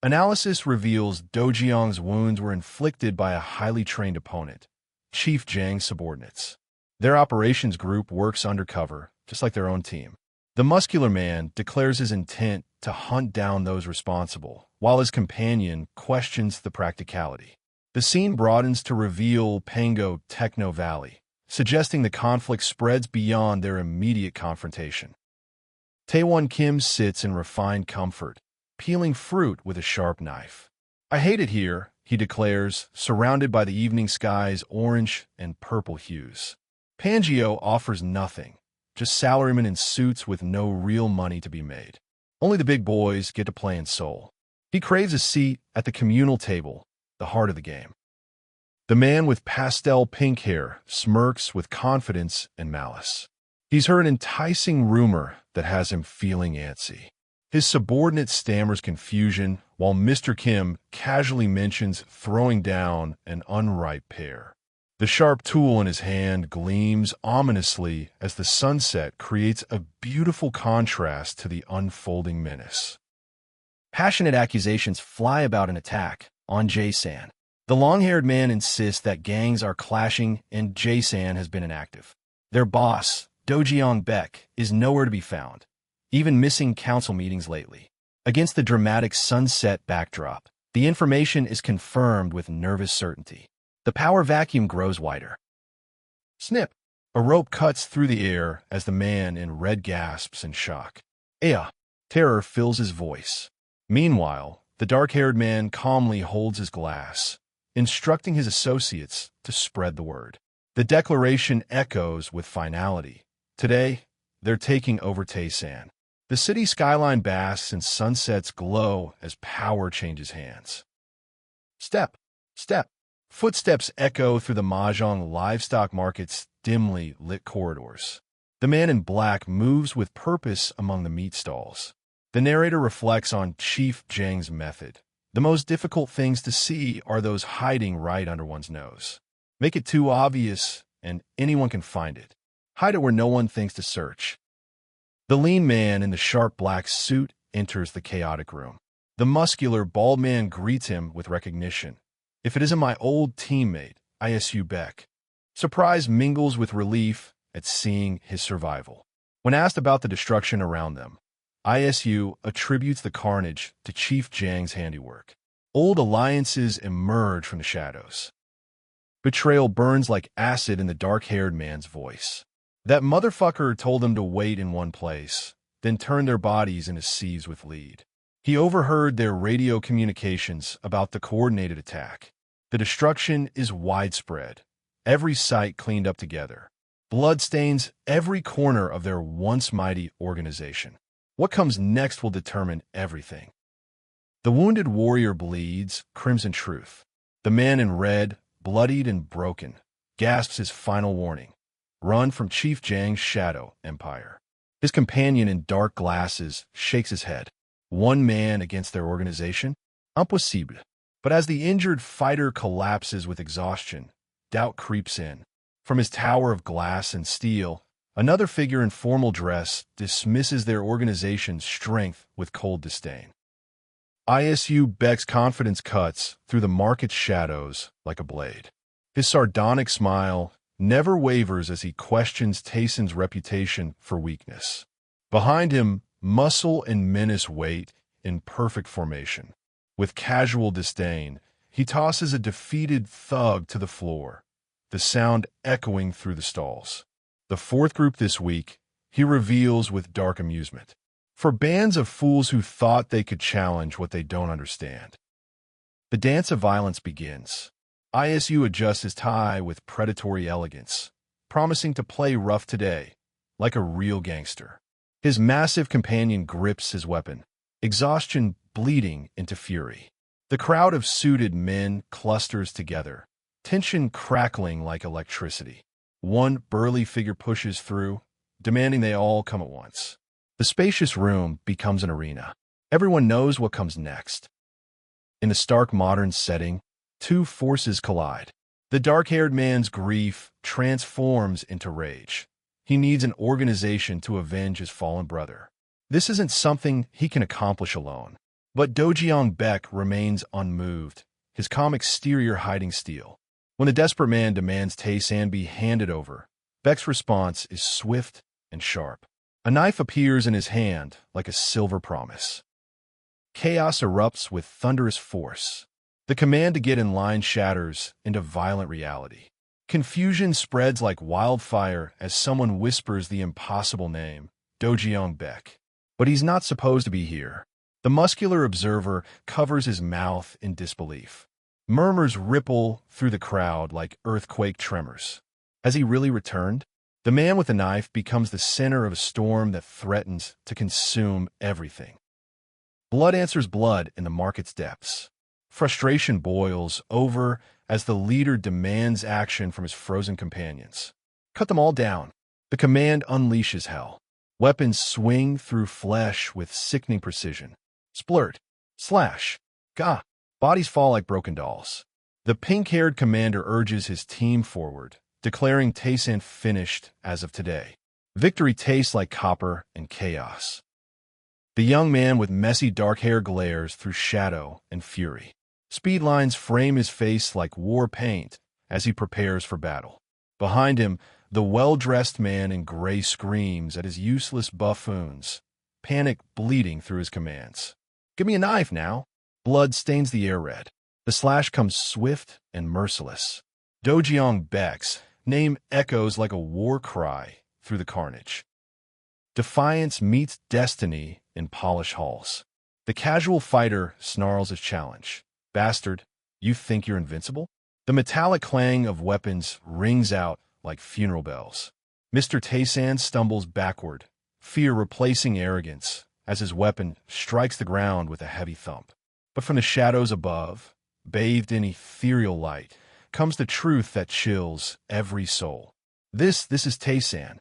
Analysis reveals Dojiang's wounds were inflicted by a highly trained opponent, Chief Jang's subordinates. Their operations group works undercover, just like their own team. The muscular man declares his intent to hunt down those responsible, while his companion questions the practicality. The scene broadens to reveal Pango Techno Valley, suggesting the conflict spreads beyond their immediate confrontation. Taewon Kim sits in refined comfort, peeling fruit with a sharp knife. I hate it here, he declares, surrounded by the evening sky's orange and purple hues. Pangeo offers nothing, just salarymen in suits with no real money to be made. Only the big boys get to play in Seoul. He craves a seat at the communal table, the heart of the game. The man with pastel pink hair smirks with confidence and malice. He's heard an enticing rumor that has him feeling antsy. His subordinate stammers confusion, while Mr. Kim casually mentions throwing down an unripe pear. The sharp tool in his hand gleams ominously as the sunset creates a beautiful contrast to the unfolding menace. Passionate accusations fly about an attack on Jae-san. The long-haired man insists that gangs are clashing and Jae-san has been inactive. Their boss, Isu Baek, is nowhere to be found, even missing council meetings lately. Against the dramatic sunset backdrop, the information is confirmed with nervous certainty. The power vacuum grows wider. Snip! A rope cuts through the air as the man in red gasps in shock. Aya! Terror fills his voice. Meanwhile, the dark-haired man calmly holds his glass, instructing his associates to spread the word. The declaration echoes with finality. Today, they're taking over Taesan. The city skyline basks in sunset's glow as power changes hands. Step! Step! Footsteps echo through the Mahjong livestock market's dimly lit corridors. The man in black moves with purpose among the meat stalls. The narrator reflects on Chief Jang's method. The most difficult things to see are those hiding right under one's nose. Make it too obvious, and anyone can find it. Hide it where no one thinks to search. The lean man in the sharp black suit enters the chaotic room. The muscular, bald man greets him with recognition. If it isn't my old teammate, Isu Baek. Surprise mingles with relief at seeing his survival. When asked about the destruction around them, Isu attributes the carnage to Chief Jang's handiwork. Old alliances emerge from the shadows. Betrayal burns like acid in the dark-haired man's voice. That motherfucker told them to wait in one place, then turn their bodies into sieves with lead. He overheard their radio communications about the coordinated attack. The destruction is widespread. Every site cleaned up together. Blood stains every corner of their once mighty organization. What comes next will determine everything. The wounded warrior bleeds crimson truth. The man in red, bloodied and broken, gasps his final warning. Run from Chief Jang's shadow empire. His companion in dark glasses shakes his head. One man against their organization? Impossible. But as the injured fighter collapses with exhaustion, doubt creeps in. From his tower of glass and steel, another figure in formal dress dismisses their organization's strength with cold disdain. Isu Baek's confidence cuts through the market's shadows like a blade. His sardonic smile never wavers as he questions Taesan's reputation for weakness. Behind him, muscle and menace wait in perfect formation. With casual disdain, he tosses a defeated thug to the floor, the sound echoing through the stalls. The fourth group this week, he reveals with dark amusement. For bands of fools who thought they could challenge what they don't understand. The dance of violence begins. Isu adjusts his tie with predatory elegance, promising to play rough today, like a real gangster. His massive companion grips his weapon, exhaustion bleeding into fury. The crowd of suited men clusters together, tension crackling like electricity. One burly figure pushes through, demanding they all come at once. The spacious room becomes an arena. Everyone knows what comes next. In the stark modern setting, two forces collide. The dark-haired man's grief transforms into rage. He needs an organization to avenge his fallen brother. This isn't something he can accomplish alone. But Isu Baek remains unmoved, his calm exterior hiding steel. When the desperate man demands Taesan be handed over, Baek's response is swift and sharp. A knife appears in his hand like a silver promise. Chaos erupts with thunderous force. The command to get in line shatters into violent reality. Confusion spreads like wildfire as someone whispers the impossible name, Isu Baek. But he's not supposed to be here. The muscular observer covers his mouth in disbelief. Murmurs ripple through the crowd like earthquake tremors. Has he really returned? The man with the knife becomes the center of a storm that threatens to consume everything. Blood answers blood in the market's depths. Frustration boils over as the leader demands action from his frozen companions. Cut them all down. The command unleashes hell. Weapons swing through flesh with sickening precision. Splurt. Slash. Gah. Bodies fall like broken dolls. The pink-haired commander urges his team forward, declaring Taesan finished as of today. Victory tastes like copper and chaos. The young man with messy dark hair glares through shadow and fury. Speed lines frame his face like war paint as he prepares for battle. Behind him, the well-dressed man in gray screams at his useless buffoons, panic bleeding through his commands. Give me a knife now. Blood stains the air red. The slash comes swift and merciless. Dojeong Baek's name echoes like a war cry through the carnage. Defiance meets destiny in polished halls. The casual fighter snarls his challenge. Bastard, you think you're invincible? The metallic clang of weapons rings out like funeral bells. Mr. Taesan stumbles backward, fear replacing arrogance, as his weapon strikes the ground with a heavy thump. But from the shadows above, bathed in ethereal light, comes the truth that chills every soul. This is Taesan.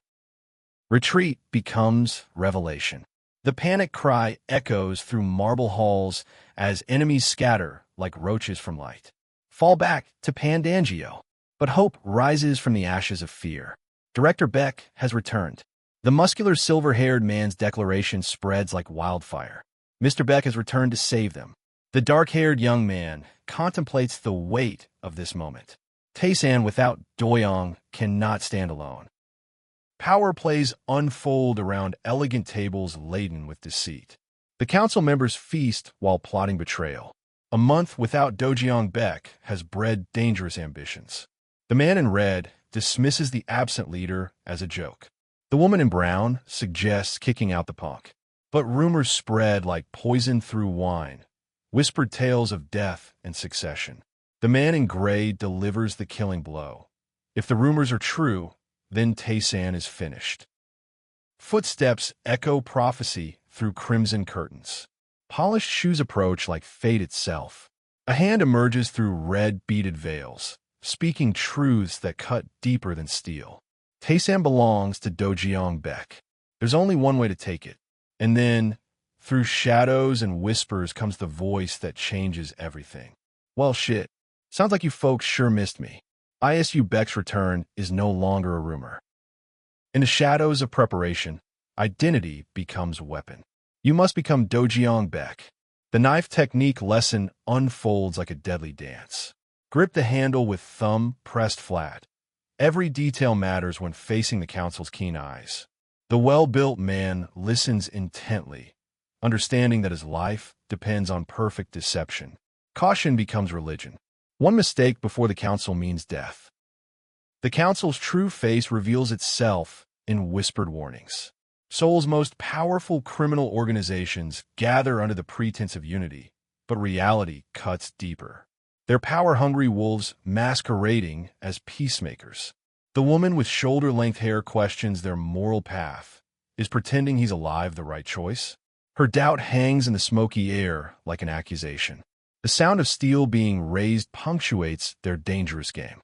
Retreat becomes revelation. The panic cry echoes through marble halls as enemies scatter like roaches from light. Fall back to Pandangio. But hope rises from the ashes of fear. Director Baek has returned. The muscular silver-haired man's declaration spreads like wildfire. Mr. Baek has returned to save them. The dark-haired young man contemplates the weight of this moment. Taesan without Doyoung cannot stand alone. Power plays unfold around elegant tables laden with deceit. The council members feast while plotting betrayal. A month without Dojeong Baek has bred dangerous ambitions. The man in red dismisses the absent leader as a joke. The woman in brown suggests kicking out the punk. But rumors spread like poison through wine, whispered tales of death and succession. The man in gray delivers the killing blow. If the rumors are true, then Taesan is finished. Footsteps echo prophecy through crimson curtains. Polished shoes approach like fate itself. A hand emerges through red beaded veils, speaking truths that cut deeper than steel. Taesan belongs to Dojeong Baek. There's only one way to take it. And then, through shadows and whispers comes the voice that changes everything. Well, shit. Sounds like you folks sure missed me. Isu Baek's return is no longer a rumor. In the shadows of preparation, identity becomes a weapon. You must become Dojeong Baek. The knife technique lesson unfolds like a deadly dance. Grip the handle with thumb pressed flat. Every detail matters when facing the council's keen eyes. The well-built man listens intently, understanding that his life depends on perfect deception. Caution becomes religion. One mistake before the council means death. The council's true face reveals itself in whispered warnings. Seoul's most powerful criminal organizations gather under the pretense of unity, but reality cuts deeper. Their power-hungry wolves masquerading as peacemakers. The woman with shoulder-length hair questions their moral path. Is pretending he's alive the right choice? Her doubt hangs in the smoky air like an accusation. The sound of steel being raised punctuates their dangerous game.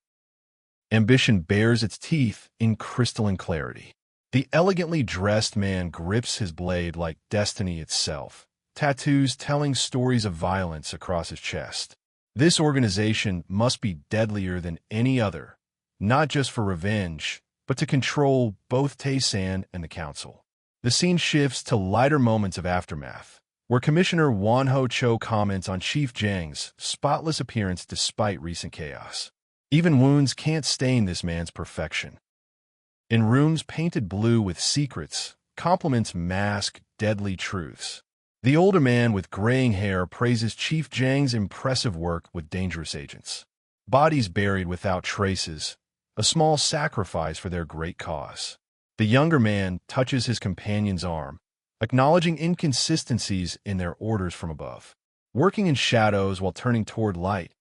Ambition bares its teeth in crystalline clarity. The elegantly dressed man grips his blade like destiny itself, tattoos telling stories of violence across his chest. This organization must be deadlier than any other, not just for revenge, but to control both Taesan and the council. The scene shifts to lighter moments of aftermath, where Commissioner Won-ho Cho comments on Chief Jang's spotless appearance despite recent chaos. Even wounds can't stain this man's perfection. In rooms painted blue with secrets, compliments mask deadly truths. The older man with graying hair praises Chief Jang's impressive work with dangerous agents. Bodies buried without traces, a small sacrifice for their great cause. The younger man touches his companion's arm, acknowledging inconsistencies in their orders from above. Working in shadows while turning toward light,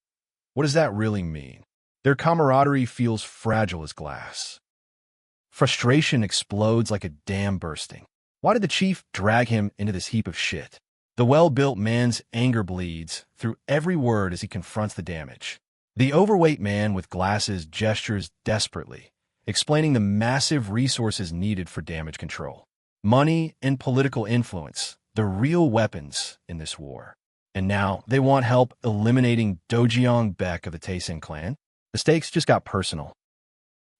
what does that really mean? Their camaraderie feels fragile as glass. Frustration explodes like a dam bursting. Why did the chief drag him into this heap of shit? The well-built man's anger bleeds through every word as he confronts the damage. The overweight man with glasses gestures desperately, explaining the massive resources needed for damage control. Money and political influence, the real weapons in this war. And now they want help eliminating Isu Baek of the Taesin clan. The stakes just got personal.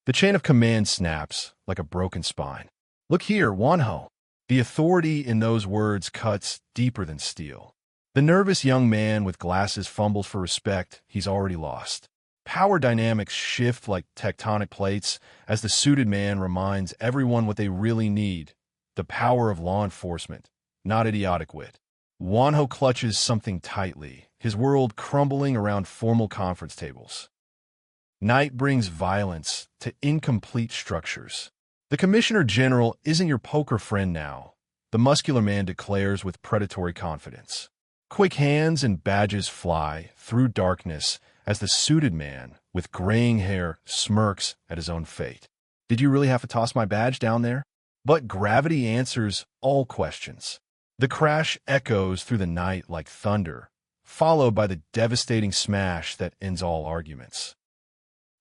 The chain of command snaps like a broken spine. Look here, Wonho. The authority in those words cuts deeper than steel. The nervous young man with glasses fumbles for respect he's already lost. Power dynamics shift like tectonic plates as the suited man reminds everyone what they really need: the power of law enforcement, not idiotic wit. Wonho clutches something tightly, his world crumbling around formal conference tables. Night brings violence to incomplete structures. The Commissioner General isn't your poker friend now, the muscular man declares with predatory confidence. Quick hands and badges fly through darkness as the suited man with graying hair smirks at his own fate. Did you really have to toss my badge down there? But gravity answers all questions. The crash echoes through the night like thunder, followed by the devastating smash that ends all arguments.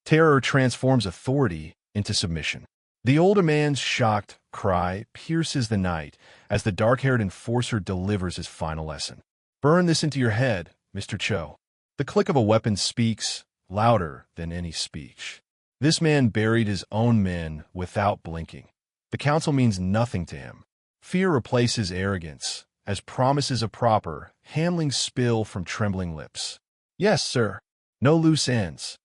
Terror transforms authority into submission. The older man's shocked cry pierces the night as the dark-haired enforcer delivers his final lesson. Burn this into your head, Mr. Cho. The click of a weapon speaks louder than any speech. This man buried his own men without blinking. The council means nothing to him. Fear replaces arrogance, as promises of proper handling spill from trembling lips. Yes, sir. No loose ends.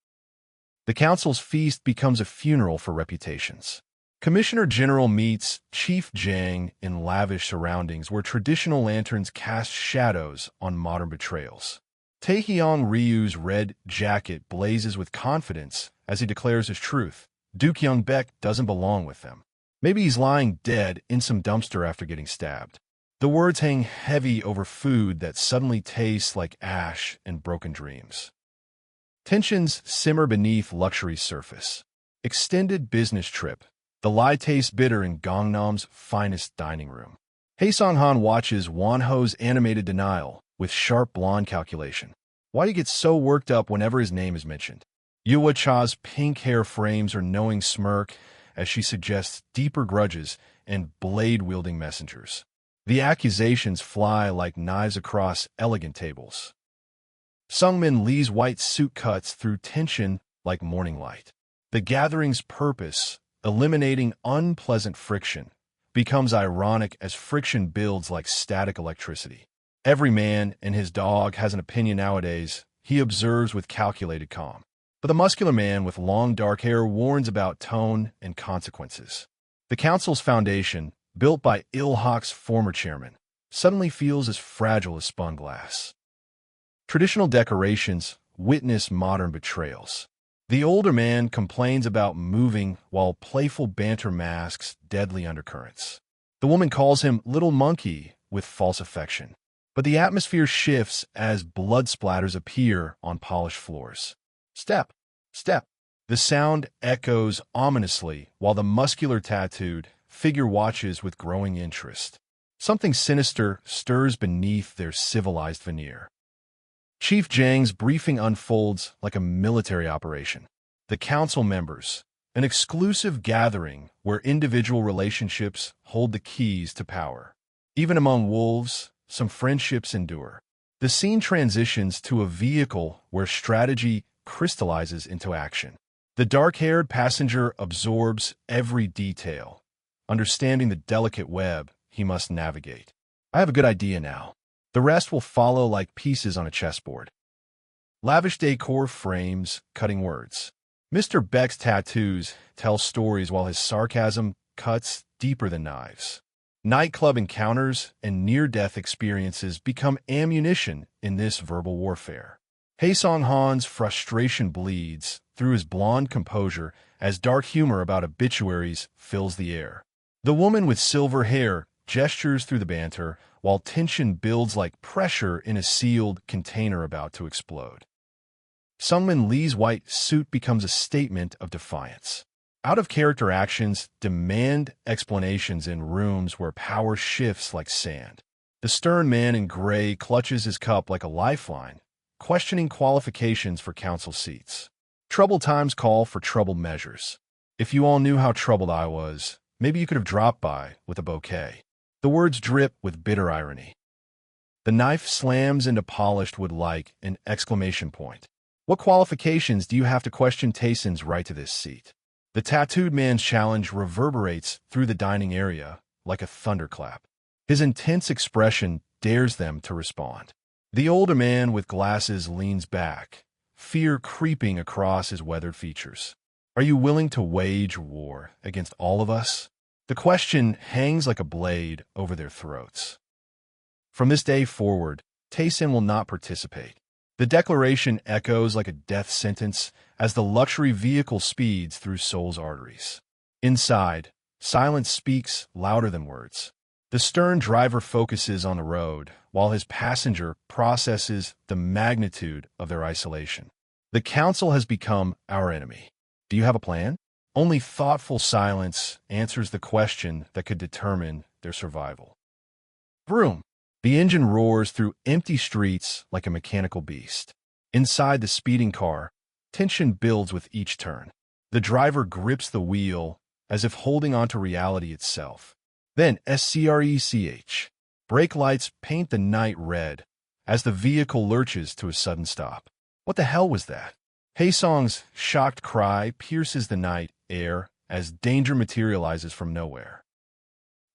The council's feast becomes a funeral for reputations. Commissioner General meets Chief Jang in lavish surroundings where traditional lanterns cast shadows on modern betrayals. Taehyung Ryu's red jacket blazes with confidence as he declares his truth. Isu Baek doesn't belong with them. Maybe he's lying dead in some dumpster after getting stabbed. The words hang heavy over food that suddenly tastes like ash and broken dreams. Tensions simmer beneath luxury's surface. Extended business trip. The lie tastes bitter in Gangnam's finest dining room. Hae Sung-han watches Wonho's animated denial with sharp blonde calculation. Why do you get so worked up whenever his name is mentioned? Yua Cha's pink hair frames her knowing smirk as she suggests deeper grudges and blade-wielding messengers. The accusations fly like knives across elegant tables. Sungmin Lee's white suit cuts through tension like morning light. The gathering's purpose, eliminating unpleasant friction, becomes ironic as friction builds like static electricity. Every man and his dog has an opinion nowadays, he observes with calculated calm. But the muscular man with long dark hair warns about tone and consequences. The council's foundation, built by Il-hak's former chairman, suddenly feels as fragile as spun glass. Traditional decorations witness modern betrayals. The older man complains about moving while playful banter masks deadly undercurrents. The woman calls him little monkey with false affection. But the atmosphere shifts as blood splatters appear on polished floors. Step, step. The sound echoes ominously while the muscular tattooed figure watches with growing interest. Something sinister stirs beneath their civilized veneer. Chief Jang's briefing unfolds like a military operation. The council members, an exclusive gathering where individual relationships hold the keys to power. Even among wolves, some friendships endure. The scene transitions to a vehicle where strategy crystallizes into action. The dark-haired passenger absorbs every detail, understanding the delicate web he must navigate. I have a good idea now. The rest will follow like pieces on a chessboard. Lavish decor frames cutting words. Mr. Baek's tattoos tell stories while his sarcasm cuts deeper than knives. Nightclub encounters and near-death experiences become ammunition in this verbal warfare. Hae Sung-han's frustration bleeds through his blonde composure as dark humor about obituaries fills the air. The woman with silver hair gestures through the banter, while tension builds like pressure in a sealed container about to explode. Sungmin Lee's white suit becomes a statement of defiance. Out-of-character actions demand explanations in rooms where power shifts like sand. The stern man in gray clutches his cup like a lifeline, questioning qualifications for council seats. Troubled times call for troubled measures. If you all knew how troubled I was, maybe you could have dropped by with a bouquet. The words drip with bitter irony. The knife slams into polished wood like an exclamation point. What qualifications do you have to question Tayson's right to this seat? The tattooed man's challenge reverberates through the dining area like a thunderclap. His intense expression dares them to respond. The older man with glasses leans back, fear creeping across his weathered features. Are you willing to wage war against all of us? The question hangs like a blade over their throats. From this day forward, Tayson will not participate. The declaration echoes like a death sentence as the luxury vehicle speeds through Seoul's arteries. Inside, silence speaks louder than words. The stern driver focuses on the road, while his passenger processes the magnitude of their isolation. The council has become our enemy. Do you have a plan? Only thoughtful silence answers the question that could determine their survival. Vroom! The engine roars through empty streets like a mechanical beast. Inside the speeding car, tension builds with each turn. The driver grips the wheel as if holding onto reality itself. Then screch. Brake lights paint the night red as the vehicle lurches to a sudden stop. What the hell was that? Haesong's shocked cry pierces the night air as danger materializes from nowhere.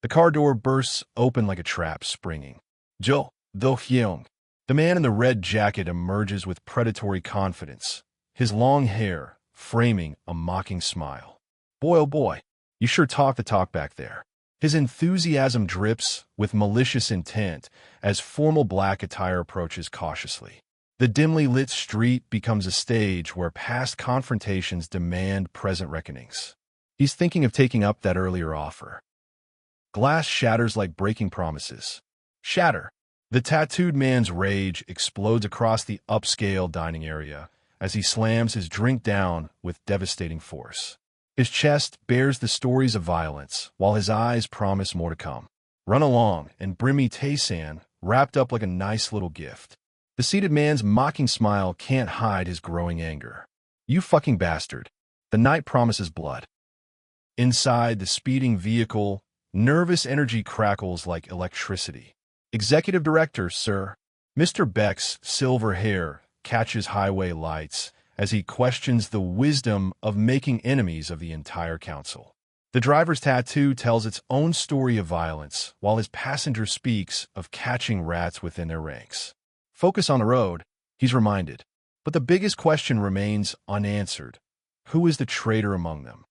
The car door bursts open like a trap springing. Jo, Do Hyung. The man in the red jacket emerges with predatory confidence, his long hair framing a mocking smile. Boy, oh boy, you sure talk the talk back there. His enthusiasm drips with malicious intent as formal black attire approaches cautiously. The dimly lit street becomes a stage where past confrontations demand present reckonings. He's thinking of taking up that earlier offer. Glass shatters like breaking promises. Shatter. The tattooed man's rage explodes across the upscale dining area as he slams his drink down with devastating force. His chest bears the stories of violence, while his eyes promise more to come. Run along and bring me Taysan, wrapped up like a nice little gift. The seated man's mocking smile can't hide his growing anger. You fucking bastard. The night promises blood. Inside the speeding vehicle, nervous energy crackles like electricity. Executive Director, sir. Mr. Baek's silver hair catches highway lights as he questions the wisdom of making enemies of the entire council. The driver's tattoo tells its own story of violence, while his passenger speaks of catching rats within their ranks. Focus on the road, he's reminded. But the biggest question remains unanswered. Who is the traitor among them?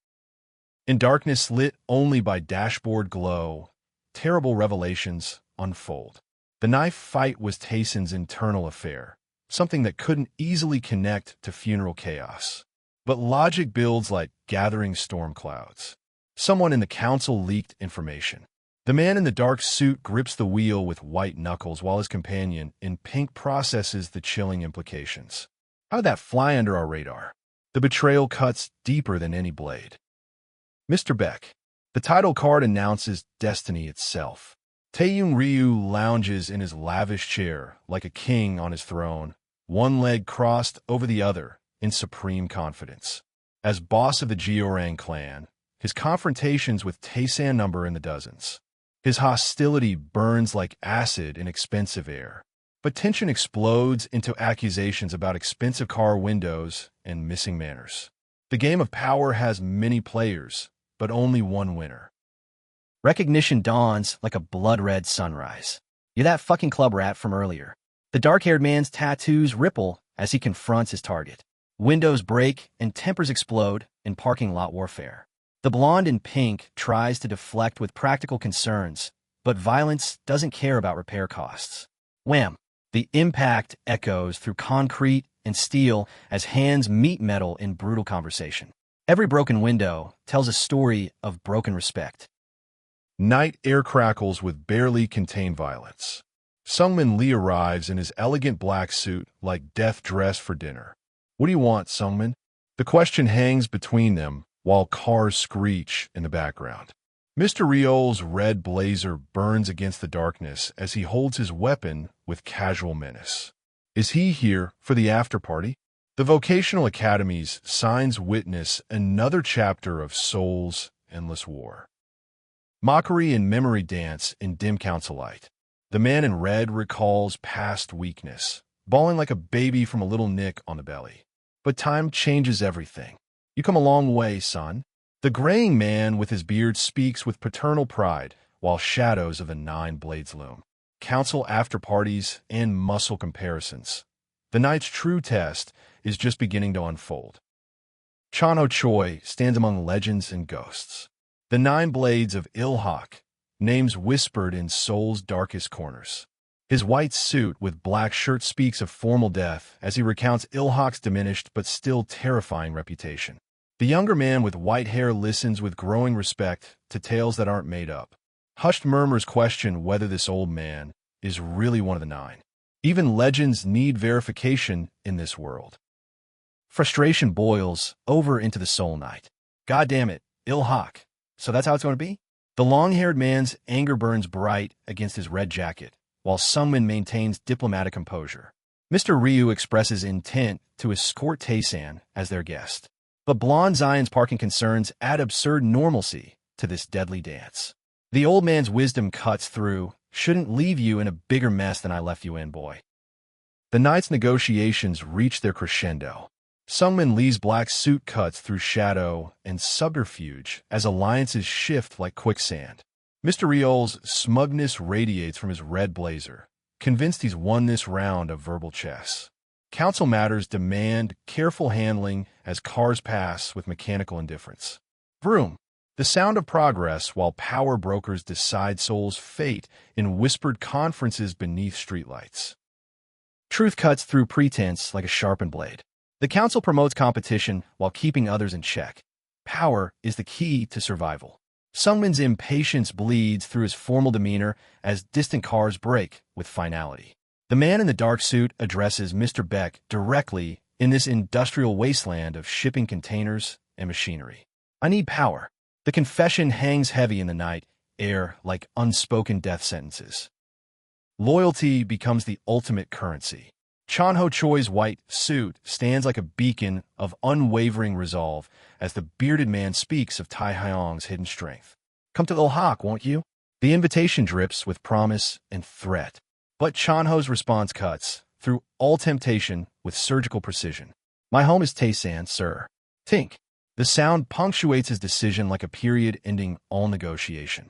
In darkness lit only by dashboard glow, terrible revelations unfold. The knife fight was Tayson's internal affair, something that couldn't easily connect to funeral chaos. But logic builds like gathering storm clouds. Someone in the council leaked information. The man in the dark suit grips the wheel with white knuckles while his companion in pink processes the chilling implications. How did that fly under our radar? The betrayal cuts deeper than any blade. Mr. Baek. The title card announces destiny itself. Taeyong Ryu lounges in his lavish chair like a king on his throne, one leg crossed over the other in supreme confidence. As boss of the Jeorang clan, his confrontations with Taysan number in the dozens. His hostility burns like acid in expensive air, but tension explodes into accusations about expensive car windows and missing manners. The game of power has many players, but only one winner. Recognition dawns like a blood-red sunrise. You're that fucking club rat from earlier. The dark-haired man's tattoos ripple as he confronts his target. Windows break and tempers explode in parking lot warfare. The blonde in pink tries to deflect with practical concerns, but violence doesn't care about repair costs. Wham! The impact echoes through concrete and steel as hands meet metal in brutal conversation. Every broken window tells a story of broken respect. Night air crackles with barely contained violence. Sungmin Lee arrives in his elegant black suit like death dressed for dinner. What do you want, Sungmin? The question hangs between them while cars screech in the background. Mr. Riol's red blazer burns against the darkness as he holds his weapon with casual menace. Is he here for the after-party? The vocational academies signs witness another chapter of Soul's endless war. Mockery and memory dance in dim council light. The man in red recalls past weakness, bawling like a baby from a little nick on the belly. But time changes everything. You come a long way, son. The graying man with his beard speaks with paternal pride, while shadows of the 9 blades loom. Council after-parties and muscle comparisons. The night's true test is just beginning to unfold. Chanho Choi stands among legends and ghosts. The 9 blades of Ilhak, names whispered in Soul's darkest corners. His white suit with black shirt speaks of formal death as he recounts Ilhak's diminished but still terrifying reputation. The younger man with white hair listens with growing respect to tales that aren't made up. Hushed murmurs question whether this old man is really one of the 9. Even legends need verification in this world. Frustration boils over into the soul night. God damn it, Ilhak. So that's how it's going to be? The long-haired man's anger burns bright against his red jacket, while Sungmin maintains diplomatic composure. Mr. Ryu expresses intent to escort Tae-san as their guest. But blonde Zion's parking concerns add absurd normalcy to this deadly dance. The old man's wisdom cuts through, shouldn't leave you in a bigger mess than I left you in, boy. The night's negotiations reach their crescendo. Sungmin Lee's black suit cuts through shadow and subterfuge as alliances shift like quicksand. Mr. Ryul's smugness radiates from his red blazer, convinced he's won this round of verbal chess. Council matters demand careful handling as cars pass with mechanical indifference. Vroom. The sound of progress while power brokers decide Soul's fate in whispered conferences beneath streetlights. Truth cuts through pretense like a sharpened blade. The council promotes competition while keeping others in check. Power is the key to survival. Sungmin's impatience bleeds through his formal demeanor as distant cars break with finality. The man in the dark suit addresses Mr. Baek directly in this industrial wasteland of shipping containers and machinery. I need power. The confession hangs heavy in the night air like unspoken death sentences. Loyalty becomes the ultimate currency. Chanho Choi's white suit stands like a beacon of unwavering resolve as the bearded man speaks of Tai Hyong's hidden strength. Come to Ilhak, won't you? The invitation drips with promise and threat. But Chanho's response cuts through all temptation with surgical precision. My home is Tae-san, sir. Tink. The sound punctuates his decision like a period ending all negotiation.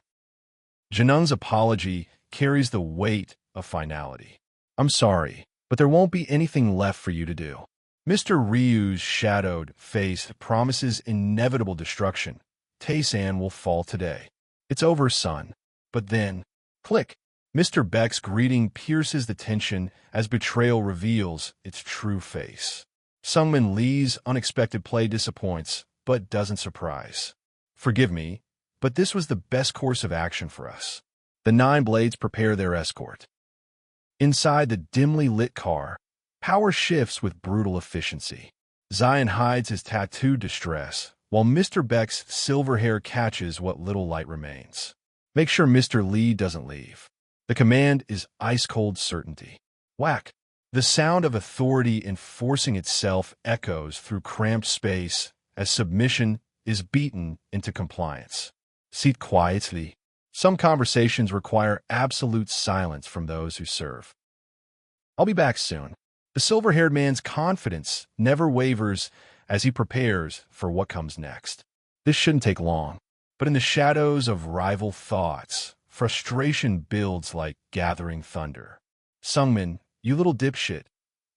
Janung's apology carries the weight of finality. I'm sorry, but there won't be anything left for you to do. Mr. Ryu's shadowed face promises inevitable destruction. Tae-san will fall today. It's over, son. But then, click. Mr. Baek's greeting pierces the tension as betrayal reveals its true face. Sungmin Lee's unexpected play disappoints, but doesn't surprise. Forgive me, but this was the best course of action for us. The 9 blades prepare their escort. Inside the dimly lit car, power shifts with brutal efficiency. Zion hides his tattooed distress, while Mr. Baek's silver hair catches what little light remains. Make sure Mr. Lee doesn't leave. The command is ice-cold certainty. Whack! The sound of authority enforcing itself echoes through cramped space as submission is beaten into compliance. Sit quietly. Some conversations require absolute silence from those who serve. I'll be back soon. The silver-haired man's confidence never wavers as he prepares for what comes next. This shouldn't take long, but in the shadows of rival thoughts, frustration builds like gathering thunder. Sungmin, you little dipshit,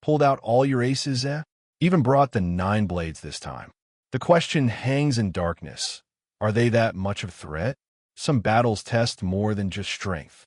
pulled out all your aces, eh? Even brought the 9 blades this time. The question hangs in darkness. Are they that much of a threat? Some battles test more than just strength.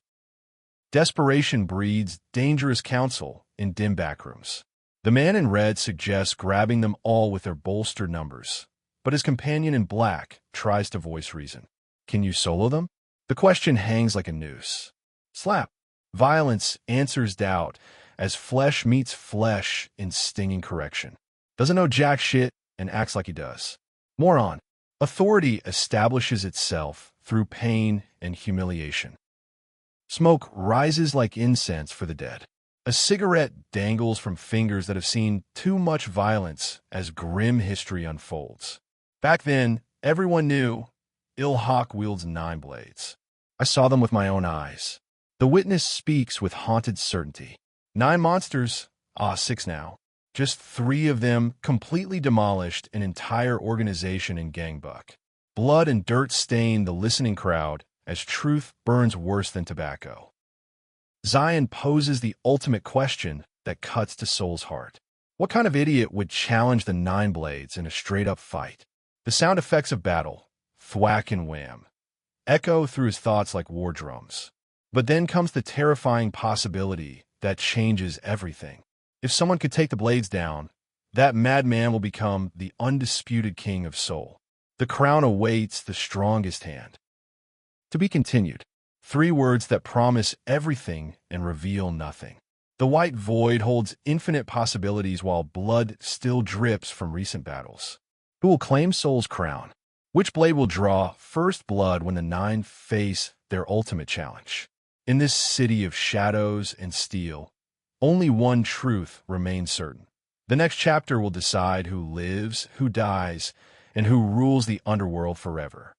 Desperation breeds dangerous counsel in dim backrooms. The man in red suggests grabbing them all with their bolstered numbers, but his companion in black tries to voice reason. Can you solo them? The question hangs like a noose. Slap. Violence answers doubt as flesh meets flesh in stinging correction. Doesn't know jack shit and acts like he does. Moron. Authority establishes itself through pain and humiliation. Smoke rises like incense for the dead. A cigarette dangles from fingers that have seen too much violence as grim history unfolds. Back then, everyone knew Ilhak wields 9 blades. I saw them with my own eyes. The witness speaks with haunted certainty. 9 monsters, 6 now. Just 3 of them completely demolished an entire organization in Gangbuk. Blood and dirt stain the listening crowd as truth burns worse than tobacco. Zion poses the ultimate question that cuts to Soul's heart. What kind of idiot would challenge the 9 blades in a straight-up fight? The sound effects of battle, thwack and wham, echo through his thoughts like war drums. But then comes the terrifying possibility that changes everything. If someone could take the blades down, that madman will become the undisputed king of Seoul. The crown awaits the strongest hand. To be continued. 3 words that promise everything and reveal nothing. The white void holds infinite possibilities while blood still drips from recent battles. Who will claim Seoul's crown? Which blade will draw first blood when the 9 face their ultimate challenge? In this city of shadows and steel, only one truth remains certain. The next chapter will decide who lives, who dies, and who rules the underworld forever.